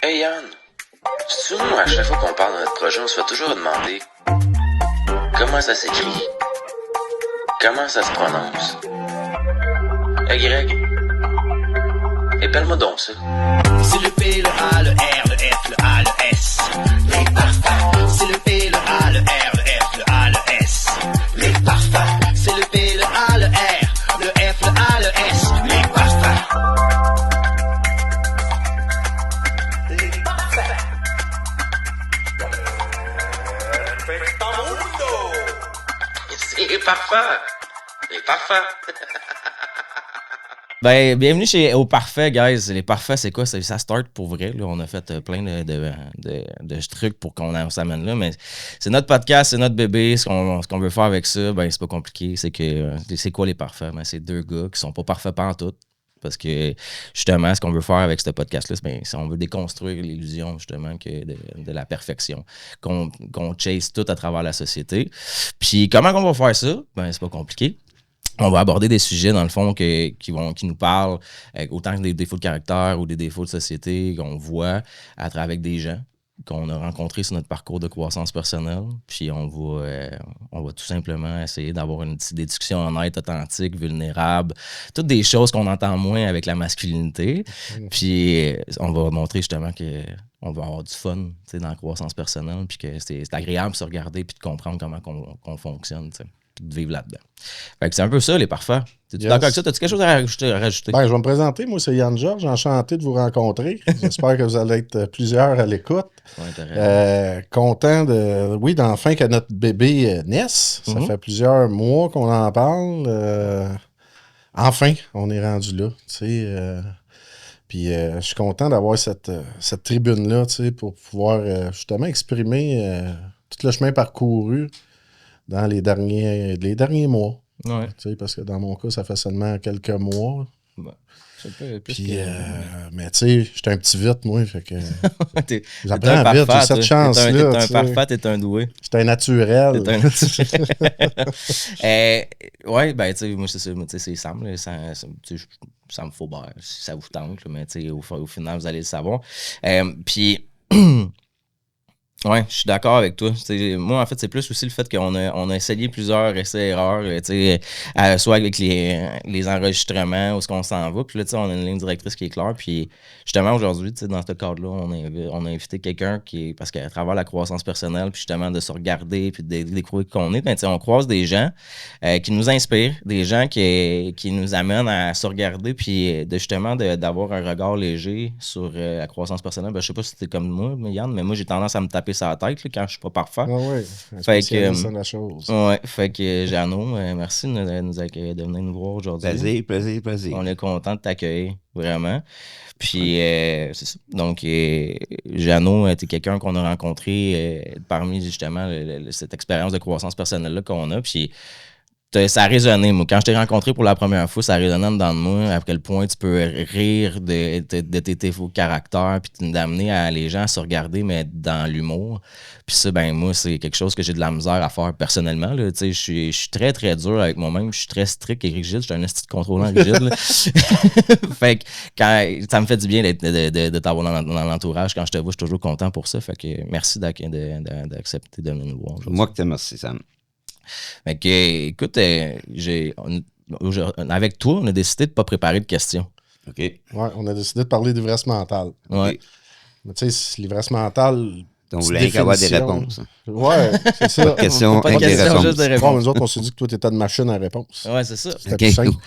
Hey Yann, souvent à chaque fois qu'on parle de notre projet, on se fait toujours demander comment ça s'écrit, comment ça se prononce. Hey Greg, épelle-moi donc ça. C'est le P, le A, le R, le F, le A, le S. Les parfums. C'est le P, le A, le R, le F, le A, le S. Les parfums. C'est le P, le A, le R, le F, le A, le S. Les parfums. Les parfums. C'est les parfums. Les parfums. Ben, bienvenue chez Au Parfait, guys. Les Parfaits, c'est quoi? Ça start pour vrai. Là. On a fait plein de trucs pour qu'on s'amène là, mais c'est notre podcast, c'est notre bébé. Ce qu'on veut faire avec ça, ben, c'est pas compliqué. C'est que c'est quoi les Parfaits? Ben, c'est deux gars qui sont pas parfaits pantoute. Parce que, justement, ce qu'on veut faire avec ce podcast-là, c'est on veut déconstruire l'illusion, justement, de la perfection, qu'on chase tout à travers la société. Puis, comment on va faire ça? Ben, c'est pas compliqué. On va aborder des sujets, dans le fond, qui nous parlent, autant que des défauts de caractère ou des défauts de société qu'on voit à travers des gens qu'on a rencontrés sur notre parcours de croissance personnelle. Puis on va tout simplement essayer d'avoir une petite discussion honnête, authentique, vulnérable. Toutes des choses qu'on entend moins avec la masculinité. Puis on va montrer justement qu'on va avoir du fun dans la croissance personnelle. Puis que c'est agréable de se regarder puis de comprendre comment qu'on fonctionne, t'sais. De vivre là-dedans. Fait que c'est un peu ça, les parfaits. T'es-tu d'accord avec ça? T'as-tu quelque chose à rajouter? Ben, je vais me présenter. Moi, c'est Yann Georges. Enchanté de vous rencontrer. J'espère que vous allez être plusieurs à l'écoute. Content d'enfin que notre bébé naisse. Ça fait plusieurs mois qu'on en parle. Enfin, on est rendu là. Puis je suis content d'avoir cette tribune-là pour pouvoir justement exprimer tout le chemin parcouru dans les derniers mois. Ouais. Parce que dans mon cas, ça fait seulement quelques mois. Bon, mais tu sais, j'étais un petit vite, moi. Fait que j'apprends vite, j'ai cette chance-là. T'es un parfait, t'es un doué. J'étais un naturel. Ouais, ben, tu sais, moi, c'est ça. C'est Sam, là, ça me faut bien, si ça vous tente, là, mais tu sais, au final, vous allez le savoir. Puis... Ouais, je suis d'accord avec toi. Moi, en fait, c'est plus aussi le fait qu'on a essayé plusieurs essais-erreurs, soit avec les enregistrements, où est-ce qu'on s'en va. Puis là, on a une ligne directrice qui est claire. Puis justement, aujourd'hui, dans ce cadre-là, on a invité quelqu'un parce qu'à travers la croissance personnelle, puis justement de se regarder, puis de découvrir qui on est, ben, on croise des gens qui nous inspirent, des gens qui nous amènent à se regarder, puis justement d'avoir un regard léger sur la croissance personnelle. Ben, je sais pas si c'était comme moi, Yann, mais moi, j'ai tendance à me taper sur la tête là, quand je suis pas parfait. Oui, fait que la chose. Ouais, fait que Jeannot, merci de venir nous voir aujourd'hui. Plaisir. On est content de t'accueillir, vraiment. Puis, c'est ça. Donc, Jeannot, t'es quelqu'un qu'on a rencontré parmi justement cette expérience de croissance personnelle-là qu'on a. Puis, ça a résonné, moi. Quand je t'ai rencontré pour la première fois, ça a résonné dedans de moi. À quel point tu peux rire de tes défauts de caractère, puis d'amener les gens à se regarder, mais dans l'humour. Puis ça, ben moi, c'est quelque chose que j'ai de la misère à faire personnellement. Là. Je suis très, très dur avec moi-même. Je suis très strict et rigide. Je suis un esti de contrôlant rigide. Fait que ça me fait du bien de t'avoir dans l'entourage. Quand je te vois, je suis toujours content pour ça. Fait que merci d'accepter de venir nous voir aujourd'hui. Moi que te remercie, Sam. Fait que, écoute, avec toi, on a décidé de ne pas préparer de questions. OK. Ouais, on a décidé de parler d'ivresse mentale. Ouais. Mais tu sais, l'ivresse mentale. Donc, vous voulez avoir des réponses. Ouais, c'est ça. Pas de questions, pas de questions, juste des réponses. Bon, nous autres, on s'est dit que toi, t'étais de machine à réponse. Ouais, c'est ça. C'était plus simple.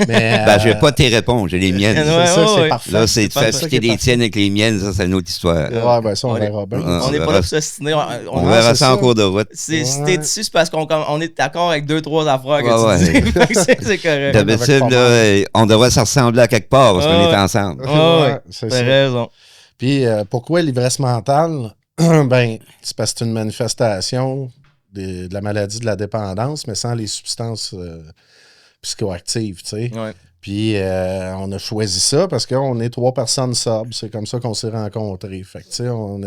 Mais, je n'ai pas tes réponses, j'ai les miennes. C'est ça, c'est parfait. Là, c'est de faire fitter les tiennes avec les miennes, ça, c'est une autre histoire. Ouais, ben ça, on verra bien. On n'est pas là pour s'ostiner. On verra ça en cours de route. Si t'es dessus, c'est parce qu'on est d'accord avec 2-3 affaires que tu dis. C'est correct. D'habitude, là, on devrait se ressembler à quelque part parce qu'on est ensemble. Ouais, t'as raison. Puis, pourquoi l'ivresse mentale? Ben, c'est parce que c'est une manifestation de la maladie de la dépendance, mais sans les substances psychoactives, tu sais. Ouais. Puis on a choisi ça parce qu'on est 3 personnes sobres. C'est comme ça qu'on s'est rencontrés. Fait que, tu sais, on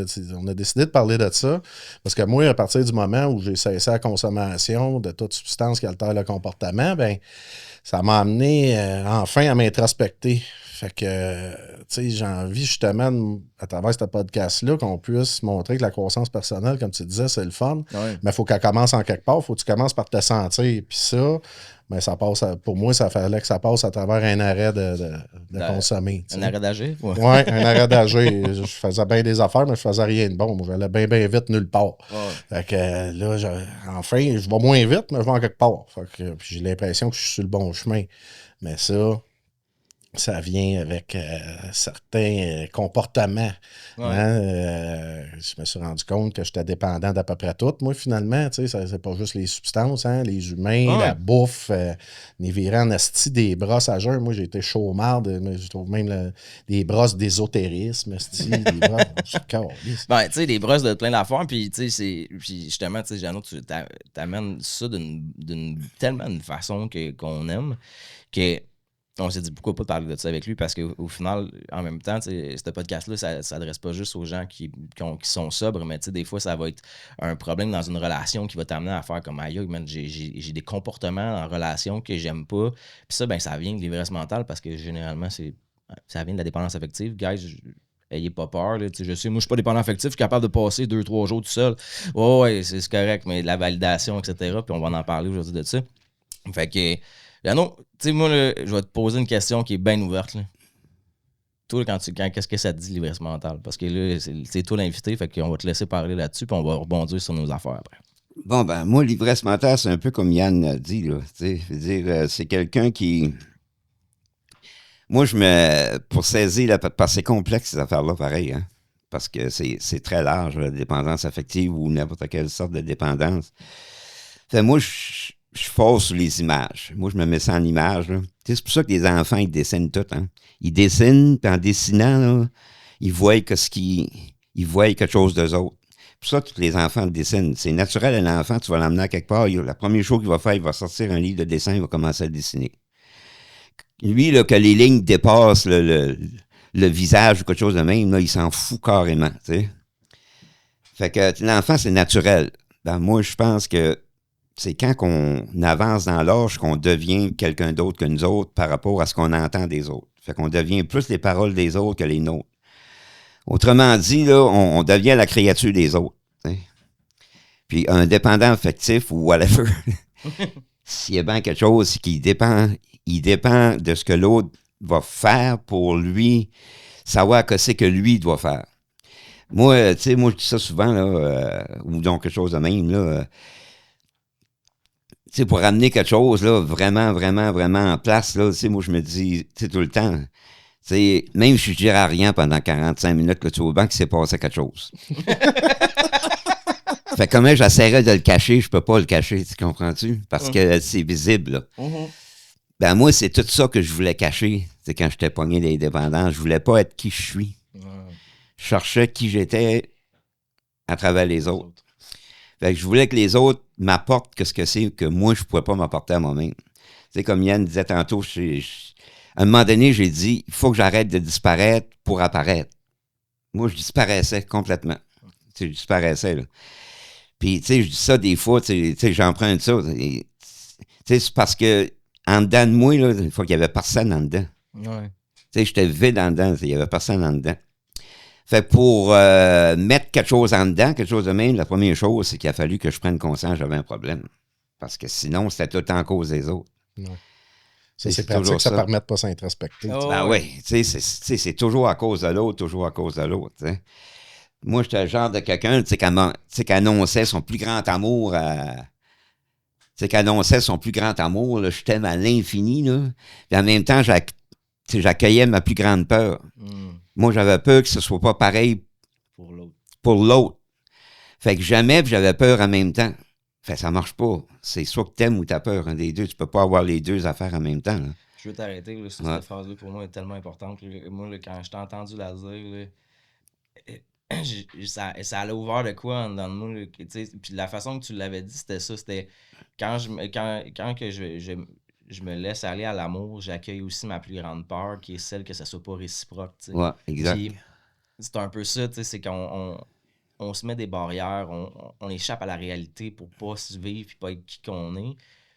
a décidé de parler de ça parce que moi, à partir du moment où j'ai cessé la consommation de toute substance qui altère le comportement, ben ça m'a amené enfin à m'introspecter. Fait que, tu sais, j'ai envie justement, à travers ce podcast-là, qu'on puisse montrer que la croissance personnelle, comme tu disais, c'est le fun. Ouais. Mais il faut qu'elle commence en quelque part. Il faut que tu commences par te sentir. Puis ça, ben, ça passe pour moi, ça fallait que ça passe à travers un arrêt de consommer. Un arrêt d'agir? Oui, un arrêt d'agir. Je faisais bien des affaires, mais je faisais rien de bon. Moi, j'allais bien, bien vite nulle part. Ouais. Fait que là, enfin, je vais moins vite, mais je vais en quelque part. Fait que puis j'ai l'impression que je suis sur le bon chemin. Mais ça vient avec certains comportements. Ouais. Hein? Je me suis rendu compte que j'étais dépendant d'à peu près tout. Moi, finalement, tu sais, c'est pas juste les substances, hein? Les humains, la bouffe, les virants en asti, des brosses à jeun. Moi, j'ai été chaumarde, mais je trouve même des brosses d'ésotérisme, asti, des brosses. Ben, tu sais, des brosses de plein d'affaires, puis tu sais, puis justement, tu sais, Jeannot, tu t'amènes ça d'une tellement une façon qu'on aime que on s'est dit pourquoi pas parler de ça avec lui parce qu'au final, en même temps, ce podcast-là, ça s'adresse pas juste aux gens qui sont sobres, mais des fois, ça va être un problème dans une relation qui va t'amener à faire comme aïe, j'ai des comportements en relation que j'aime pas. Puis ça, ben ça vient de l'ivresse mentale parce que généralement, ça vient de la dépendance affective. Guys, ayez pas peur. Là, je sais, moi, je suis pas dépendant affectif, je suis capable de passer 2-3 jours tout seul. Ouais, c'est correct, mais la validation, etc. Puis on va en parler aujourd'hui de ça. Fait que non, tu sais, moi, là, je vais te poser une question qui est bien ouverte. Là. Toi, qu'est-ce que ça te dit, l'ivresse mentale? Parce que là, c'est toi l'invité, fait qu'on va te laisser parler là-dessus, puis on va rebondir sur nos affaires après. Bon, ben, moi, l'ivresse mentale, c'est un peu comme Yann a dit, là. Je veux dire, c'est quelqu'un qui. Moi, pour saisir, là, parce que c'est complexe, ces affaires-là, pareil, hein. Parce que c'est très large, la dépendance affective ou n'importe quelle sorte de dépendance. Fait moi, je force sur les images. Moi, je me mets ça en image. C'est pour ça que les enfants, ils dessinent tout. Hein. Ils dessinent, puis en dessinant, là, ils voient quelque chose d'eux autres. Pour ça, tous les enfants dessinent. C'est naturel à l'enfant, tu vas l'emmener à quelque part. La première chose qu'il va faire, il va sortir un livre de dessin, il va commencer à dessiner. Lui, là, que les lignes dépassent le visage ou quelque chose de même, là, il s'en fout carrément. T'sais. Fait que l'enfant, c'est naturel. Ben, moi, je pense que c'est quand on avance dans l'âge qu'on devient quelqu'un d'autre que nous autres par rapport à ce qu'on entend des autres. Fait qu'on devient plus les paroles des autres que les nôtres. Autrement dit, là, on devient la créature des autres. T'sais. Puis un dépendant affectif ou whatever, s'il y a bien quelque chose il dépend de ce que l'autre va faire pour lui, savoir que c'est que lui doit faire. Moi, tu sais, moi je dis ça souvent, là, ou donc quelque chose de même, là. Tu sais, pour ramener quelque chose, là, vraiment, vraiment, vraiment en place, là, tu sais, moi, je me dis, tu sais, tout le temps, tu sais, même si je dirais rien pendant 45 minutes, là, tu vois bien qu'il s'est passé quelque chose. Fait que comment j'essaierais de le cacher, je peux pas le cacher, tu comprends-tu? Parce que c'est visible, là. Ben, moi, c'est tout ça que je voulais cacher, c'est quand j'étais pogné des dépendants. Je voulais pas être qui je suis. Je cherchais qui j'étais à travers les autres. Fait que je voulais que les autres m'apportent ce que c'est que moi, je ne pouvais pas m'apporter à moi-même. Tu sais, comme Yann disait tantôt, à un moment donné, j'ai dit, il faut que j'arrête de disparaître pour apparaître. Moi, je disparaissais complètement. Tu sais, je disparaissais, là. Puis, tu sais, je dis ça des fois, tu sais, j'emprunte ça. Tu sais, c'est parce que, en dedans de moi, là, il faut qu'il y avait personne en dedans. Ouais. Tu sais, j'étais vide en dedans, il y avait personne en dedans. Fait que pour mettre quelque chose en dedans, quelque chose de même, la première chose, c'est qu'il a fallu que je prenne conscience que j'avais un problème. Parce que sinon, c'était tout le temps en cause des autres. Ouais. Ça, c'est pratique, ça permet de pas s'introspecter. Ben oui, tu sais, c'est toujours à cause de l'autre, toujours à cause de l'autre. T'sais. Moi, j'étais le genre de quelqu'un qui annonçait son plus grand amour là, je t'aime à l'infini, là. Puis en même temps, j'accueillais ma plus grande peur. Moi, j'avais peur que ce soit pas pareil pour l'autre. Fait que jamais j'avais peur en même temps. Fait que ça marche pas. C'est soit que t'aimes ou t'as peur, un des deux. Tu peux pas avoir les deux affaires en même temps. Là. Je veux t'arrêter. Là, cette phrase-là, pour moi, est tellement importante. Moi, là, quand je t'ai entendu la dire, là, ça a ouvert de quoi dans le monde. Puis la façon que tu l'avais dit, c'était ça. C'était quand je me laisse aller à l'amour, j'accueille aussi ma plus grande peur, qui est celle que ça soit pas réciproque. T'sais. Ouais, exact. Puis, c'est un peu ça, c'est qu'on se met des barrières, on échappe à la réalité pour pas se vivre et pas être qui qu'on est.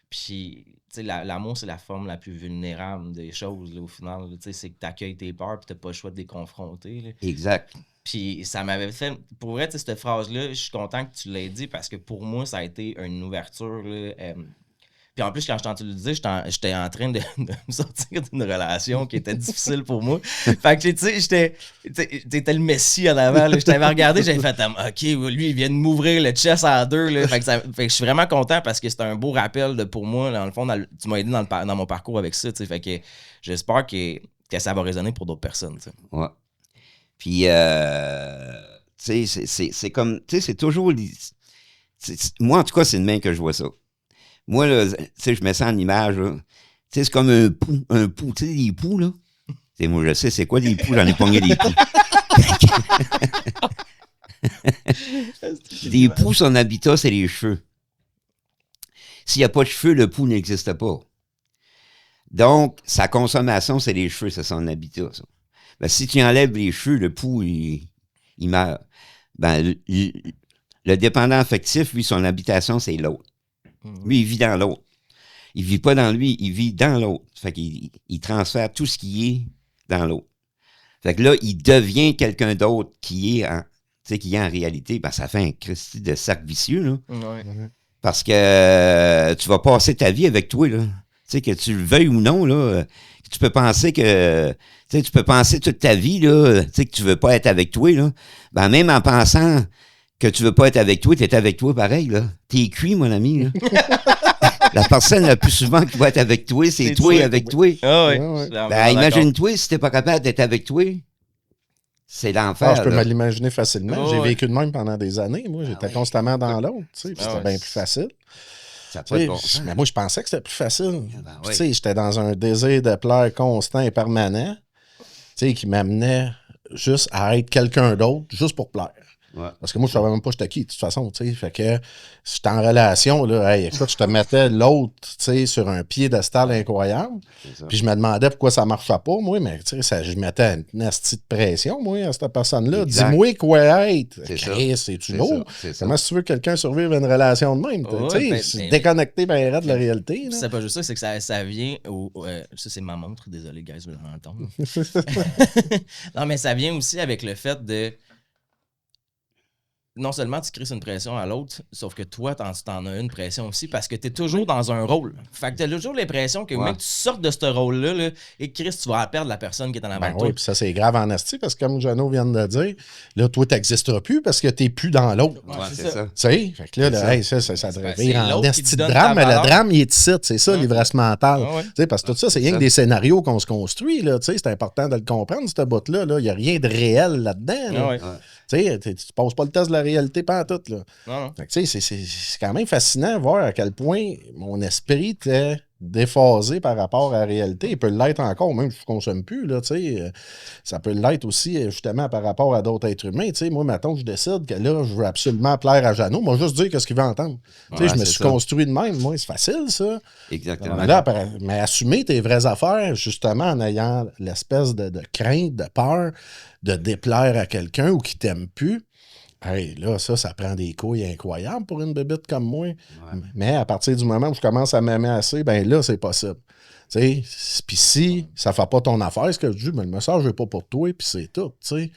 Puis, l'amour, c'est la forme la plus vulnérable des choses, là, au final. C'est que tu accueilles tes peurs et tu n'as pas le choix de les confronter. Là. Exact. Puis, ça m'avait fait... Pour vrai, cette phrase-là, je suis content que tu l'aies dit parce que pour moi, ça a été une ouverture. Là, puis en plus, quand je t'entends le dire, j'étais en train de me sortir d'une relation qui était difficile pour moi. Fait que, tu sais, t'étais le messie en avant. Là. Je t'avais regardé, j'avais fait, OK, lui, il vient de m'ouvrir le chest à deux. Là. Fait que je suis vraiment content parce que c'était un beau rappel pour moi. Dans le fond, tu m'as aidé dans mon parcours avec ça. T'sais. Fait que j'espère que ça va résonner pour d'autres personnes. T'sais. Ouais. Puis, tu sais, c'est comme, tu sais, c'est toujours... moi, en tout cas, c'est de même que je vois ça. Moi, là, tu sais, je mets ça en image, là. Tu sais, c'est comme un pou. Tu sais, des poux, là. T'sais, moi, je sais, c'est quoi des poux? J'en ai pogné des poux. Des poux, son habitat, c'est les cheveux. S'il n'y a pas de cheveux, le pou n'existe pas. Donc, sa consommation, c'est les cheveux, c'est son habitat, ça. Ben, si tu enlèves les cheveux, le pou, il meurt. Ben, le dépendant affectif, lui, son habitation, c'est l'autre. Lui, il vit dans l'autre. Il vit pas dans lui, il vit dans l'autre. Fait qu'il transfère tout ce qui est dans l'autre. Fait que là, il devient quelqu'un d'autre qui est en réalité. Ben, ça fait un Christy de cercle vicieux, là. Ouais. Parce que tu vas passer ta vie avec toi, là. Tu sais, que tu le veuilles ou non, là. Tu peux penser que... Tu sais, tu peux penser toute ta vie, là, tu sais, que tu veux pas être avec toi, là. Ben, même en pensant que tu veux pas être avec toi, t'es avec toi pareil, là. T'es cuit, mon ami, là. La personne la plus souvent qui va être avec toi, c'est toi avec toi. Ah oui. Ben, imagine-toi, si t'es pas capable d'être avec toi, c'est l'enfer. Je peux là. me l'imaginer facilement. Oh, J'ai ouais. vécu de même pendant des années. Moi, j'étais constamment dans l'autre, tu sais, puis c'était bien plus facile. Ça Tu peut sais, être bon sens. mais moi, je pensais que c'était plus facile. Ben Puis, oui. tu sais, j'étais dans un désir de plaire constant et permanent, tu sais, qui m'amenait juste à être quelqu'un d'autre, juste pour plaire. Ouais. Parce que moi, je savais même pas j'étais qui, de toute façon, tu sais. Fait que j'étais en relation, là, hey, écoute, je te mettais l'autre, tu sais, sur un piédestal incroyable. C'est ça. Puis je me demandais pourquoi ça marchait pas, moi, mais tu sais, je mettais une nasty de pression, moi, à cette personne-là. Exact. Dis-moi quoi être. C'est ça. Chris, c'est-tu C'est lourd? ça, c'est ça. Comment si tu veux que quelqu'un survive à une relation de même? Ouais, Tu sais, ben, c'est ben, déconnecté ben raide de la réalité. Puis là. c'est pas juste ça, c'est que ça vient ça, c'est ma montre, désolé, guys, vous allez l'entendre. Non, mais ça vient aussi avec le fait de... Non seulement tu crées une pression à l'autre, sauf que toi, t'en as une pression aussi parce que t'es toujours dans un rôle. Fait que t'as toujours l'impression que même que tu sortes de ce rôle-là, là, et Chris, tu vas perdre la personne qui est en avant Ben de toi. oui, puis ça, c'est grave en asti, parce que comme Jeannot vient de le dire, là, toi, t'existeras plus parce que t'es plus dans l'autre. Ouais, Ouais, c'est c'est ça. ça. Tu sais, fait que là, C'est hey, ça Ben, devrait c'est virer en l'autre qui te esti de donne drame, ta mais le valeur. drame, il est ici, c'est ça, Ouais. l'ivresse mentale. Ouais, ouais. Tu sais, parce que tout ça, c'est rien que des scénarios qu'on se construit, là, tu sais, c'est important de le comprendre, ce bout-là, là. Il n'y a rien de réel là-dedans, là. Ah ouais. Tu sais, tu passes pas le test de la réalité pantoute, là. Non, non. Fait que, tu sais, c'est quand même fascinant de voir à quel point mon esprit était déphasé par rapport à la réalité. Il peut l'être encore, même si je ne consomme plus, là, tu sais. Ça peut l'être aussi, justement, par rapport à d'autres êtres humains. Tu sais, moi, mettons, je décide que là, je veux absolument plaire à Jeannot. Moi, juste dire ce qu'il veut entendre. Tu sais, Ouais, je me c'est suis ça. construit de même. Moi, c'est facile, ça. Exactement. Mais, là, mais assumer tes vraies affaires, justement, en ayant l'espèce de crainte, de peur de déplaire à quelqu'un ou qui t'aime plus. Hey, là, ça prend des couilles incroyables pour une bébite comme moi. Ouais. Mais à partir du moment où je commence à m'aimer assez, ben là, c'est possible. Tu sais, puis si ça fait pas ton affaire, ce que je dis, ben, le message n'est pas pour toi, puis c'est tout, tu sais.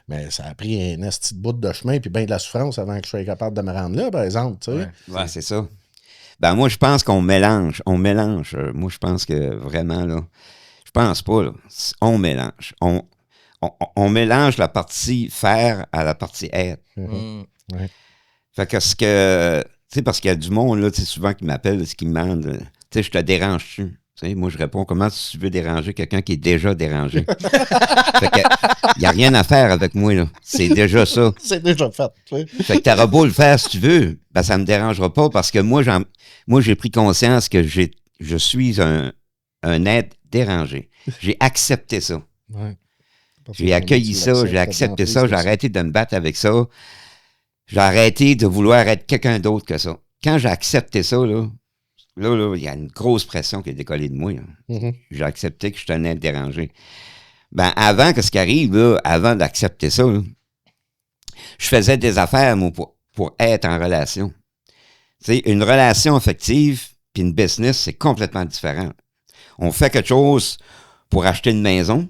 Mais ça a pris un esti de bout de chemin, puis bien de la souffrance avant que je sois capable de me rendre là, par exemple, tu sais. Ouais. Ouais, c'est ça. Ben, moi, je pense qu'on mélange. On mélange. Moi, je pense que vraiment, là, je pense pas, là. On mélange. On mélange la partie faire à la partie être. Mm. Fait que tu sais, parce qu'il y a du monde, là, tu sais, souvent qui m'appelle, qui me demande, tu sais, je te dérange-tu? Tu sais, moi, je réponds, comment tu veux déranger quelqu'un qui est déjà dérangé? Fait que, il n'y a rien à faire avec moi, là. C'est déjà ça. C'est déjà fait, tu sais. Fait que t'auras beau le faire si tu veux, ben ça me dérangera pas parce que moi, j'ai pris conscience que je suis un être dérangé. J'ai accepté ça. Ouais. J'ai accueilli ça, j'ai accepté ça, j'ai arrêté de me battre avec ça. J'ai arrêté de vouloir être quelqu'un d'autre que ça. Quand j'ai accepté ça, là, là, il y a une grosse pression qui a décollé de moi. Là. Mhm. J'ai accepté que je tenais à être dérangé. Ben, avant que ce qui arrive, là, avant d'accepter ça, là, je faisais des affaires, moi, pour être en relation. Tu sais, une relation affective puis une business, c'est complètement différent. On fait quelque chose pour acheter une maison,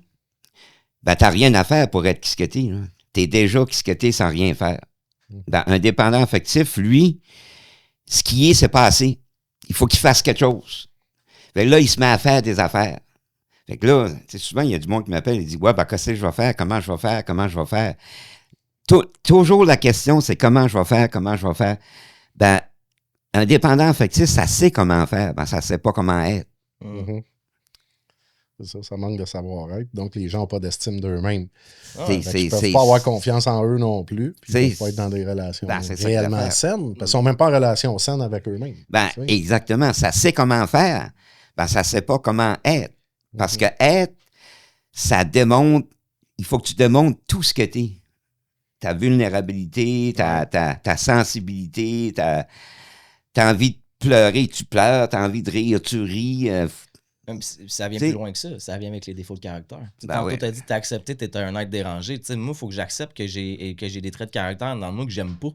ben, t'as rien à faire pour être quisqueté. T'es déjà quisqueté sans rien faire. Ben, un dépendant affectif, lui, ce qui est, c'est pas assez. Il faut qu'il fasse quelque chose. Fait que là, il se met à faire des affaires. Fait que là, tu sais, souvent, il y a du monde qui m'appelle et dit « Ouais, ben, qu'est-ce que je vais faire? Comment je vais faire? Comment je vais faire? » Toujours la question, c'est comment je vais faire? Comment je vais faire? Ben, un dépendant affectif, ça sait comment faire. Ben, ça sait pas comment être. Mhm. C'est ça manque de savoir-être. Donc, les gens n'ont pas d'estime d'eux-mêmes. Ils ne peuvent pas avoir confiance en eux non plus. Puis ils ne peuvent pas être dans des relations réellement saines. Parce qu'ils ne sont même pas en relation saine avec eux-mêmes. Ben, exactement. Ça sait comment faire. Ben, ça ne sait pas comment être. Parce que être, ça démontre, il faut que tu démontres tout ce que tu es. Ta vulnérabilité, ta sensibilité, t'as envie de pleurer, tu pleures, t'as envie de rire, tu ris. Même ça vient plus loin que ça. Ça vient avec les défauts de caractère. Tantôt, t'as dit que t'as accepté, t'étais un être dérangé. T'sais, moi, il faut que j'accepte que j'ai des traits de caractère dans moi que j'aime pas.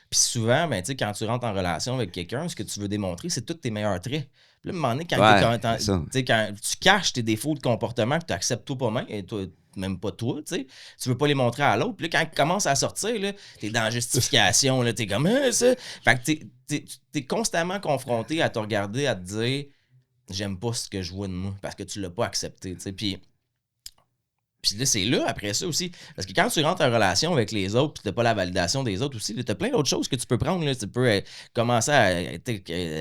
Puis souvent, ben, quand tu rentres en relation avec quelqu'un, ce que tu veux démontrer, c'est tous tes meilleurs traits. Puis là, à un moment donné, quand tu caches tes défauts de comportement que tu acceptes toi pas même, et toi, même pas toi, tu veux pas les montrer à l'autre. Puis là, quand il commence à sortir, là, t'es dans la justification, là, t'es comme ça. Fait que t'es constamment confronté à te regarder, à te dire j'aime pas ce que je vois de moi parce que tu l'as pas accepté, tu sais. Puis là, c'est là, après ça aussi. Parce que quand tu rentres en relation avec les autres, puis t'as pas la validation des autres aussi, t'as plein d'autres choses que tu peux prendre. Là. Tu peux commencer à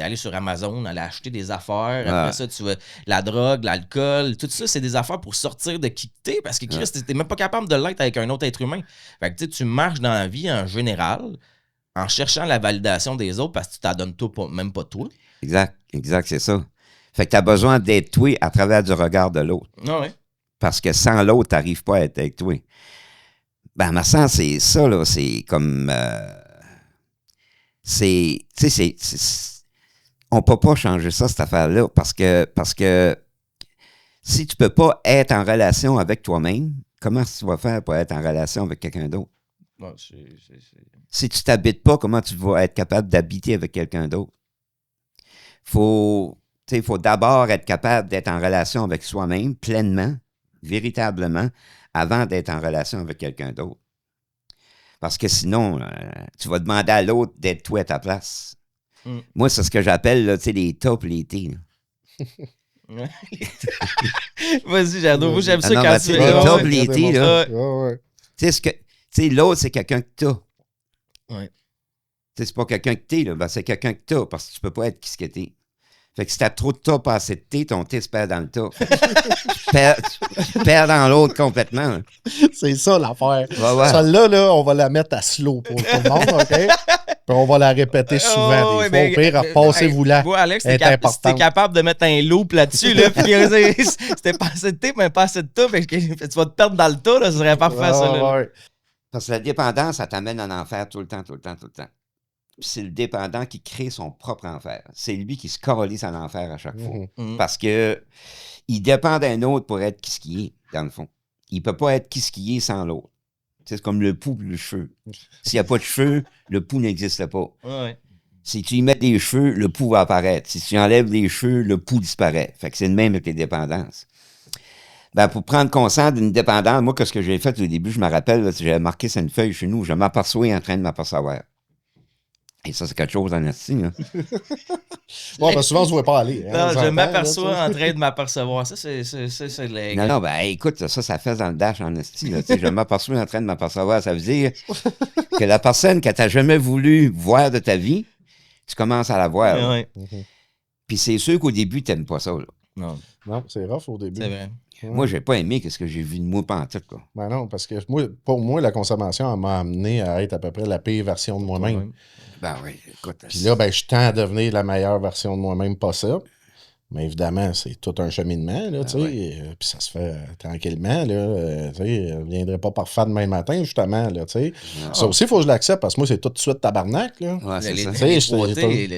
aller sur Amazon, aller acheter des affaires. Après ça, tu veux la drogue, l'alcool. Tout ça, c'est des affaires pour sortir de qui t'es. Parce que Christ, t'es même pas capable de l'être avec un autre être humain. Fait que tu marches dans la vie en général en cherchant la validation des autres parce que tu t'en donnes même pas toi. Exact, c'est ça. Fait que t'as besoin d'être toi à travers du regard de l'autre. Ah ouais. Parce que sans l'autre, t'arrives pas à être avec toi. Ben, à ma sens, c'est ça, là. C'est comme... tu sais, on peut pas changer ça, cette affaire-là. Parce que si tu peux pas être en relation avec toi-même, comment tu vas faire pour être en relation avec quelqu'un d'autre? Ouais, Si tu t'habites pas, comment tu vas être capable d'habiter avec quelqu'un d'autre? Il faut d'abord être capable d'être en relation avec soi-même pleinement, véritablement, avant d'être en relation avec quelqu'un d'autre. Parce que sinon, tu vas demander à l'autre d'être toi à ta place. Moi, c'est ce que j'appelle là, les tops, les T. Vas-y, j'adore. Moi, j'aime ça quand tu les tops, les T, là. L'autre, c'est quelqu'un que t'as. Ouais. C'est pas quelqu'un que t'es, là. Ben, c'est quelqu'un que t'as, parce que tu peux pas être qui ce que t'es. Fait que si t'as trop de tas, pas assez de thé, ton thé se perd dans le tas. Tu perds dans l'autre complètement. Là. C'est ça l'affaire. Ouais. Celle-là, là, on va la mettre à slow pour tout le monde, OK? Puis on va la répéter souvent. Des fois, au pire, repassez-vous-la. Alex, t'es capable de mettre un loop là-dessus, là, puis c'était pas assez de thé, mais pas assez de tas, fait que tu vas te perdre dans le tas, là, ce serait parfait, ça. Là. Ouais. Parce que la dépendance, ça t'amène en enfer tout le temps. C'est le dépendant qui crée son propre enfer. C'est lui qui se corolise en enfer à chaque fois. Parce que il dépend d'un autre pour être qui ce qui est, dans le fond. Il peut pas être qui ce qui est sans l'autre. C'est comme le pouls et le cheveu. S'il n'y a pas de cheveux, le pouls n'existe pas. Ouais. Si tu y mets des cheveux, le pouls va apparaître. Si tu enlèves les cheveux, le pouls disparaît. Fait que c'est le même avec les dépendances. Ben, pour prendre conscience d'une dépendance, moi, ce que j'ai fait au début, je me rappelle, là, j'avais marqué sur une feuille chez nous, je m'aperçois en train de m'apercevoir. Et ça, c'est quelque chose en esti, hein. Bon, ben souvent, on ne se voit pas aller. Hein, non, je m'aperçois en train de m'apercevoir. Ça, c'est les... Non, ben écoute, ça fait dans le dash en esti. Je m'aperçois en train de m'apercevoir. Ça veut dire que la personne que tu n'as jamais voulu voir de ta vie, tu commences à la voir. Ouais. Puis c'est sûr qu'au début, tu n'aimes pas ça. Là. Non, c'est rough au début. C'est vrai. Moi, j'ai pas aimé ce que j'ai vu de moi pantoute, quoi. Ben non, parce que pour moi, la consommation m'a amené à être à peu près la pire version de moi-même. Ben oui, écoute. Puis là, ben, je tends à devenir la meilleure version de moi-même possible. Mais évidemment, c'est tout un cheminement, là, tu sais. Puis ça se fait tranquillement, là. Tu sais, je ne viendrait pas parfait demain matin, justement, là, tu sais. Ça aussi, il faut que je l'accepte, parce que moi, c'est tout de suite tabarnak, là. Ouais, c'est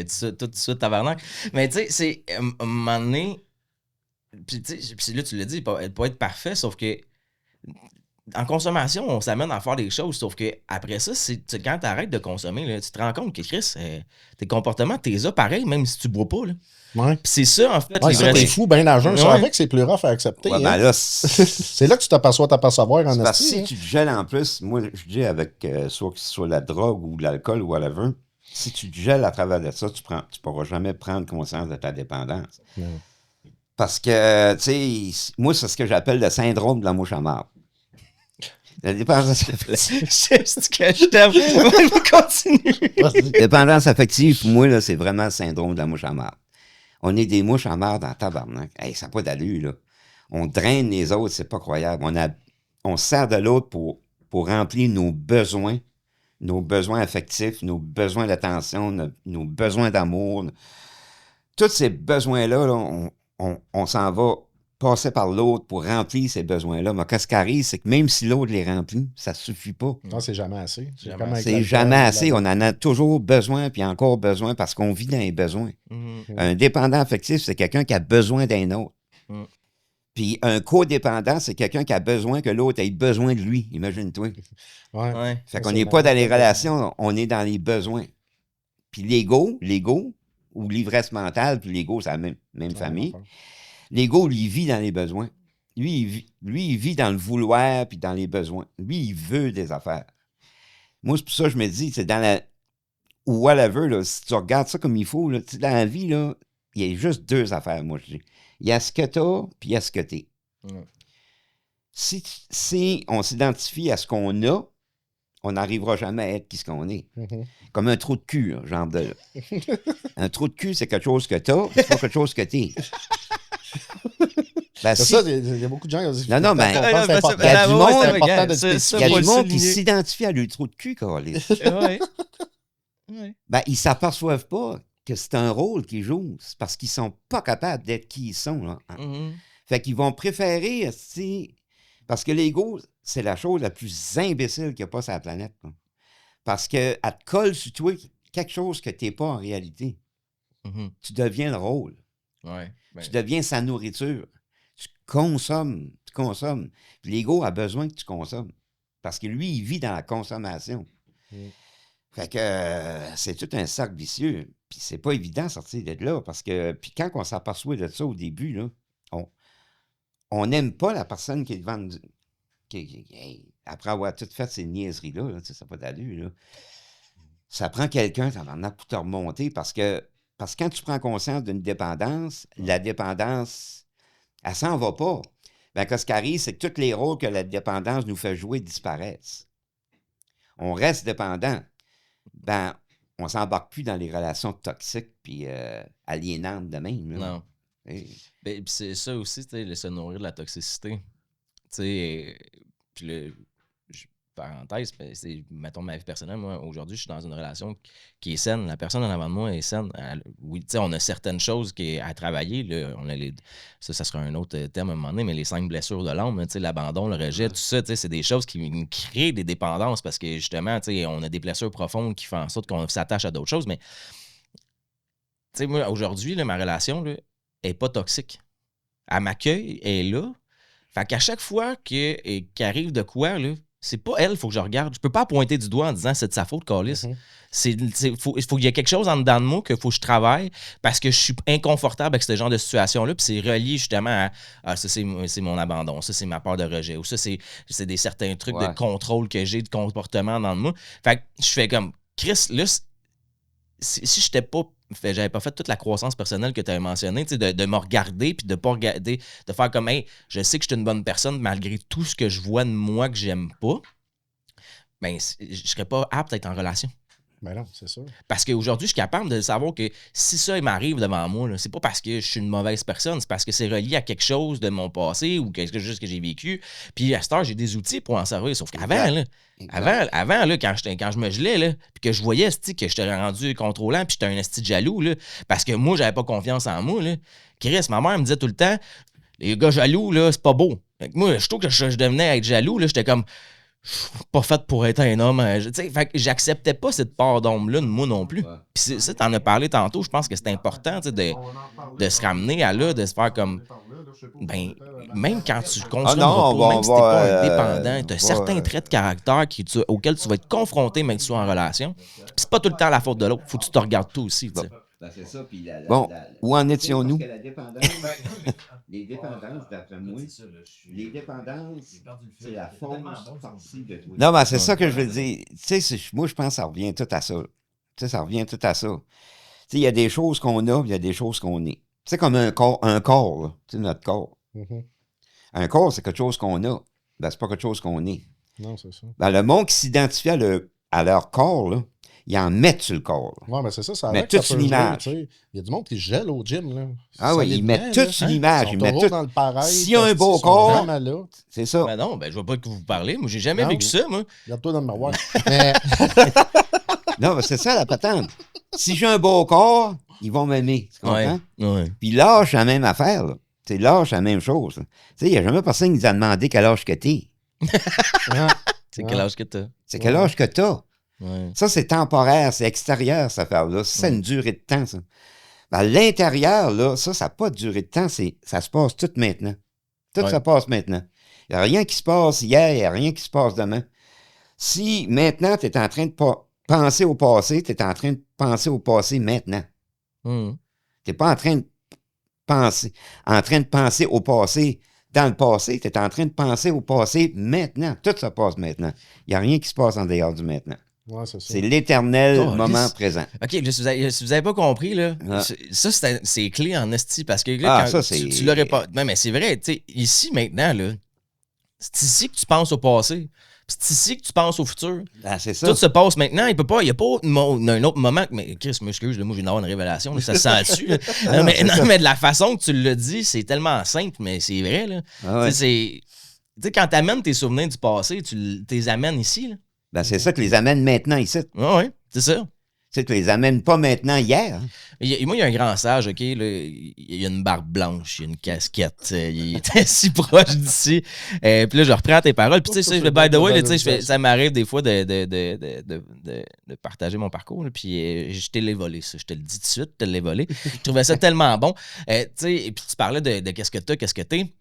ça. Tout de suite tabarnak. Mais tu sais, c'est un moment donné... Puis là, tu l'as dit, elle peut être parfait, sauf que en consommation, on s'amène à faire des choses, sauf que après ça, quand tu arrêtes de consommer, là, tu te rends compte que, Chris, tes comportements, t'es pareil, même si tu bois pas. Là. Ouais. Puis c'est ça, en fait. Ouais, ça, t'es fou, ben à jeun. Ça, avec, c'est plus rough à accepter. Ouais, hein? ben là, c'est là que tu t'apercevoir en parce que esti. si tu te gèles en plus, moi, je dis avec soit la drogue ou l'alcool ou whatever, si tu te gèles à travers de ça, tu pourras jamais prendre conscience de ta dépendance. Ouais. Parce que, tu sais, moi, c'est ce que j'appelle le syndrome de la mouche à marde. La dépendance affective. C'est que je t'aime. Continue. Dépendance affective, pour moi, là, c'est vraiment le syndrome de la mouche à marde. On est des mouches à marde en tabarnak. Hey, ça n'a pas d'allure, là. On draine les autres, c'est pas croyable. On se sert de l'autre pour remplir nos besoins affectifs, nos besoins d'attention, nos besoins d'amour. Tous ces besoins-là, là, on s'en va passer par l'autre pour remplir ces besoins-là. Mais qu'est-ce qui arrive, c'est que même si l'autre les remplit, ça ne suffit pas. Non, c'est jamais assez. C'est jamais assez. On en a toujours besoin, puis encore besoin, parce qu'on vit dans les besoins. Un dépendant affectif, c'est quelqu'un qui a besoin d'un autre. Puis un codépendant, c'est quelqu'un qui a besoin que l'autre ait besoin de lui. Imagine-toi. Ouais. Fait qu'on n'est pas dans les relations, on est dans les besoins. Puis l'ego, ou l'ivresse mentale, puis l'ego, c'est la même famille. L'ego, lui, vit dans les besoins. Lui, il vit dans le vouloir puis dans les besoins. Lui, il veut des affaires. Moi, c'est pour ça que je me dis, c'est dans la... ou whatever, là, si tu regardes ça comme il faut, là, dans la vie, là, il y a juste deux affaires, moi, je dis. Il y a ce que t'as, puis il y a ce que t'es. Si on s'identifie à ce qu'on a, on n'arrivera jamais à être qui ce qu'on est. Comme un trou de cul, là, genre de... Un trou de cul, c'est quelque chose que t'as, c'est pas quelque chose que t'es. Ben, c'est ça, il y a beaucoup de gens qui ont dit... Non, mais il y a du monde qui s'identifie à le trou de cul, Carlis. Ben, ils s'aperçoivent pas que c'est un rôle qu'ils jouent. C'est parce qu'ils sont pas capables d'être qui ils sont. Là. Fait qu'ils vont préférer... Parce que l'ego, c'est la chose la plus imbécile qu'il n'y a pas sur la planète. Là. Parce qu'elle te colle sur toi quelque chose que tu n'es pas en réalité. Tu deviens le rôle. Tu deviens sa nourriture. Tu consommes. Puis l'ego a besoin que tu consommes. Parce que lui, il vit dans la consommation. Fait que c'est tout un cercle vicieux. Puis c'est pas évident de sortir de là. Parce que, puis quand on s'aperçoit de ça au début, là, on n'aime pas la personne qui est devant nous. Après avoir tout fait ces niaiseries-là, là, ça n'a pas d'allure. Là. Ça prend quelqu'un pour te remonter parce que quand tu prends conscience d'une dépendance, la dépendance, elle s'en va pas. Ben, ce qui arrive, c'est que tous les rôles que la dépendance nous fait jouer disparaissent. On reste dépendant. Ben, on s'embarque plus dans les relations toxiques puis aliénantes de même. Là. Non. Ben, c'est ça aussi, se nourrir de la toxicité. Puis parenthèse, mettons ma vie personnelle, moi, aujourd'hui, je suis dans une relation qui est saine. La personne en avant de moi est saine. Oui, on a certaines choses à travailler. Là, ça sera un autre thème à un moment donné, mais les 5 blessures de l'âme, l'abandon, le rejet, tout ça, c'est des choses qui créent des dépendances parce que justement, on a des blessures profondes qui font en sorte qu'on s'attache à d'autres choses. Mais moi, aujourd'hui, ma relation là, est pas toxique. Elle m'accueille, elle est là. Fait qu'à chaque fois qu'il arrive de quoi, là, c'est pas elle, il faut que je regarde. Je peux pas pointer du doigt en disant c'est de sa faute, Carlis. Il faut qu'il y ait quelque chose en dedans de moi qu'il faut que je travaille parce que je suis inconfortable avec ce genre de situation-là. Puis c'est relié justement à ça, c'est mon abandon, ça, c'est ma peur de rejet, ou ça, c'est des certains trucs de contrôle que j'ai, de comportement dans moi. Fait que je fais comme Chris, là, si j'avais pas fait toute la croissance personnelle que tu avais mentionnée, de me regarder puis de pas regarder, de faire comme hey, je sais que je suis une bonne personne malgré tout ce que je vois de moi que j'aime pas, ben je serais pas apte à être en relation. Ben non, c'est sûr. Parce qu'aujourd'hui, je suis capable de savoir que si ça il m'arrive devant moi, là, c'est pas parce que je suis une mauvaise personne, c'est parce que c'est relié à quelque chose de mon passé ou quelque chose que j'ai vécu. Puis à cette heure, j'ai des outils pour en servir. Sauf qu'avant, là, avant là, quand je me gelais, là, puis que je voyais que je t'avais rendu contrôlant, puis j'étais un esti de jaloux, là, parce que moi, j'avais pas confiance en moi. Là. Chris, ma mère me disait tout le temps, les gars jaloux, là, c'est pas beau. Fait que moi, je trouve que je devenais être jaloux, là, j'étais comme, je suis pas fait pour être un homme. Fait que j'acceptais pas cette part d'ombre-là de moi non plus. Puis ça, t'en as parlé tantôt, je pense que c'est important de se ramener à là, de se faire comme. Ben, même quand tu consommes pas, même si t'es pas indépendant, t'as certains traits de caractère auxquels tu vas être confronté même si tu es en relation. Puis c'est pas tout le temps la faute de l'autre. Faut que tu te regardes toi aussi. Ben, c'est ça, puis où en étions-nous? Les dépendances, d'après moi, les dépendances, c'est la fausse partie de toi. Non, ben c'est ça que je veux dire. Tu sais, moi, je pense que ça revient tout à ça. Tu sais, ça revient tout à ça. Tu sais, il y a des choses qu'on a, il y a des choses qu'on est. Tu sais, comme un corps, là. Tu sais, notre corps. Mm-hmm. Un corps, c'est quelque chose qu'on a. Ben, c'est pas quelque chose qu'on est. Non, c'est ça. Ben, le monde qui s'identifie à leur corps, là, ils en mettent sur le corps. Oui, mais c'est ça, ça met tout sur l'image. Il y a du monde qui gèle au gym. Là. Ah oui, ils mettent tout sur l'image. Ils mettent tout. Dans le pareil. S'il y a un beau corps, c'est ça. Ben non, je vois pas que vous parlez. Moi, j'ai jamais vécu ça, moi. Regarde-toi dans le miroir. Non, mais c'est ça la patente. Si j'ai un beau corps, ils vont m'aimer. Tu comprends? Ouais. Puis l'âge, c'est la même affaire. Là. L'âge, c'est la même chose. Tu sais, il n'y a jamais personne qui nous a demandé quel âge que t'es. C'est quel âge que t'as? C'est quel âge que t'as. Ouais. Ça, c'est temporaire, c'est extérieur, cette affaire-là. Ça a une durée de temps, ça. Ben, l'intérieur, là, ça n'a pas de durée de temps, ça se passe tout maintenant. Tout ça passe maintenant. Il n'y a rien qui se passe hier, il n'y a rien qui se passe demain. Si maintenant, tu es en train de penser au passé, tu es en train de penser au passé maintenant. Tu n'es pas en train de penser au passé dans le passé, tu es en train de penser au passé maintenant. Tout ça passe maintenant. Il n'y a rien qui se passe en dehors du maintenant. Ouais, c'est l'éternel moment présent. OK, si vous n'avez pas compris, là, ça, c'est clé en esti, parce que là, quand tu l'aurais pas... Non, mais c'est vrai, tu sais, ici, maintenant, là, c'est ici que tu penses au passé. C'est ici que tu penses au futur. Ah, c'est ça. Tout se passe maintenant. Il n'y a pas un autre moment. Mais Chris, m'excuse, moi, je viens d'avoir une révélation. Là, ça se sent dessus. Non, mais de la façon que tu le dis, c'est tellement simple, mais c'est vrai. Là. Ah ouais. Tu sais, quand tu amènes tes souvenirs du passé, tu les amènes ici. Là. Ben, c'est ça que les amène maintenant ici. Oui, c'est ça. Tu les amènes pas maintenant hier. Hein? Moi, il y a un grand sage, OK? Là, il y a une barbe blanche, il y a une casquette. Il était si proche d'ici. Puis là, je reprends tes paroles. Puis, tu sais, by the way, ça m'arrive des fois de partager mon parcours. Là, puis, je t'ai les volé, ça. Je te le dis tout de suite, je te l'ai volé. Je trouvais ça tellement bon. Tu sais, et puis, tu parlais de qu'est-ce que t'es.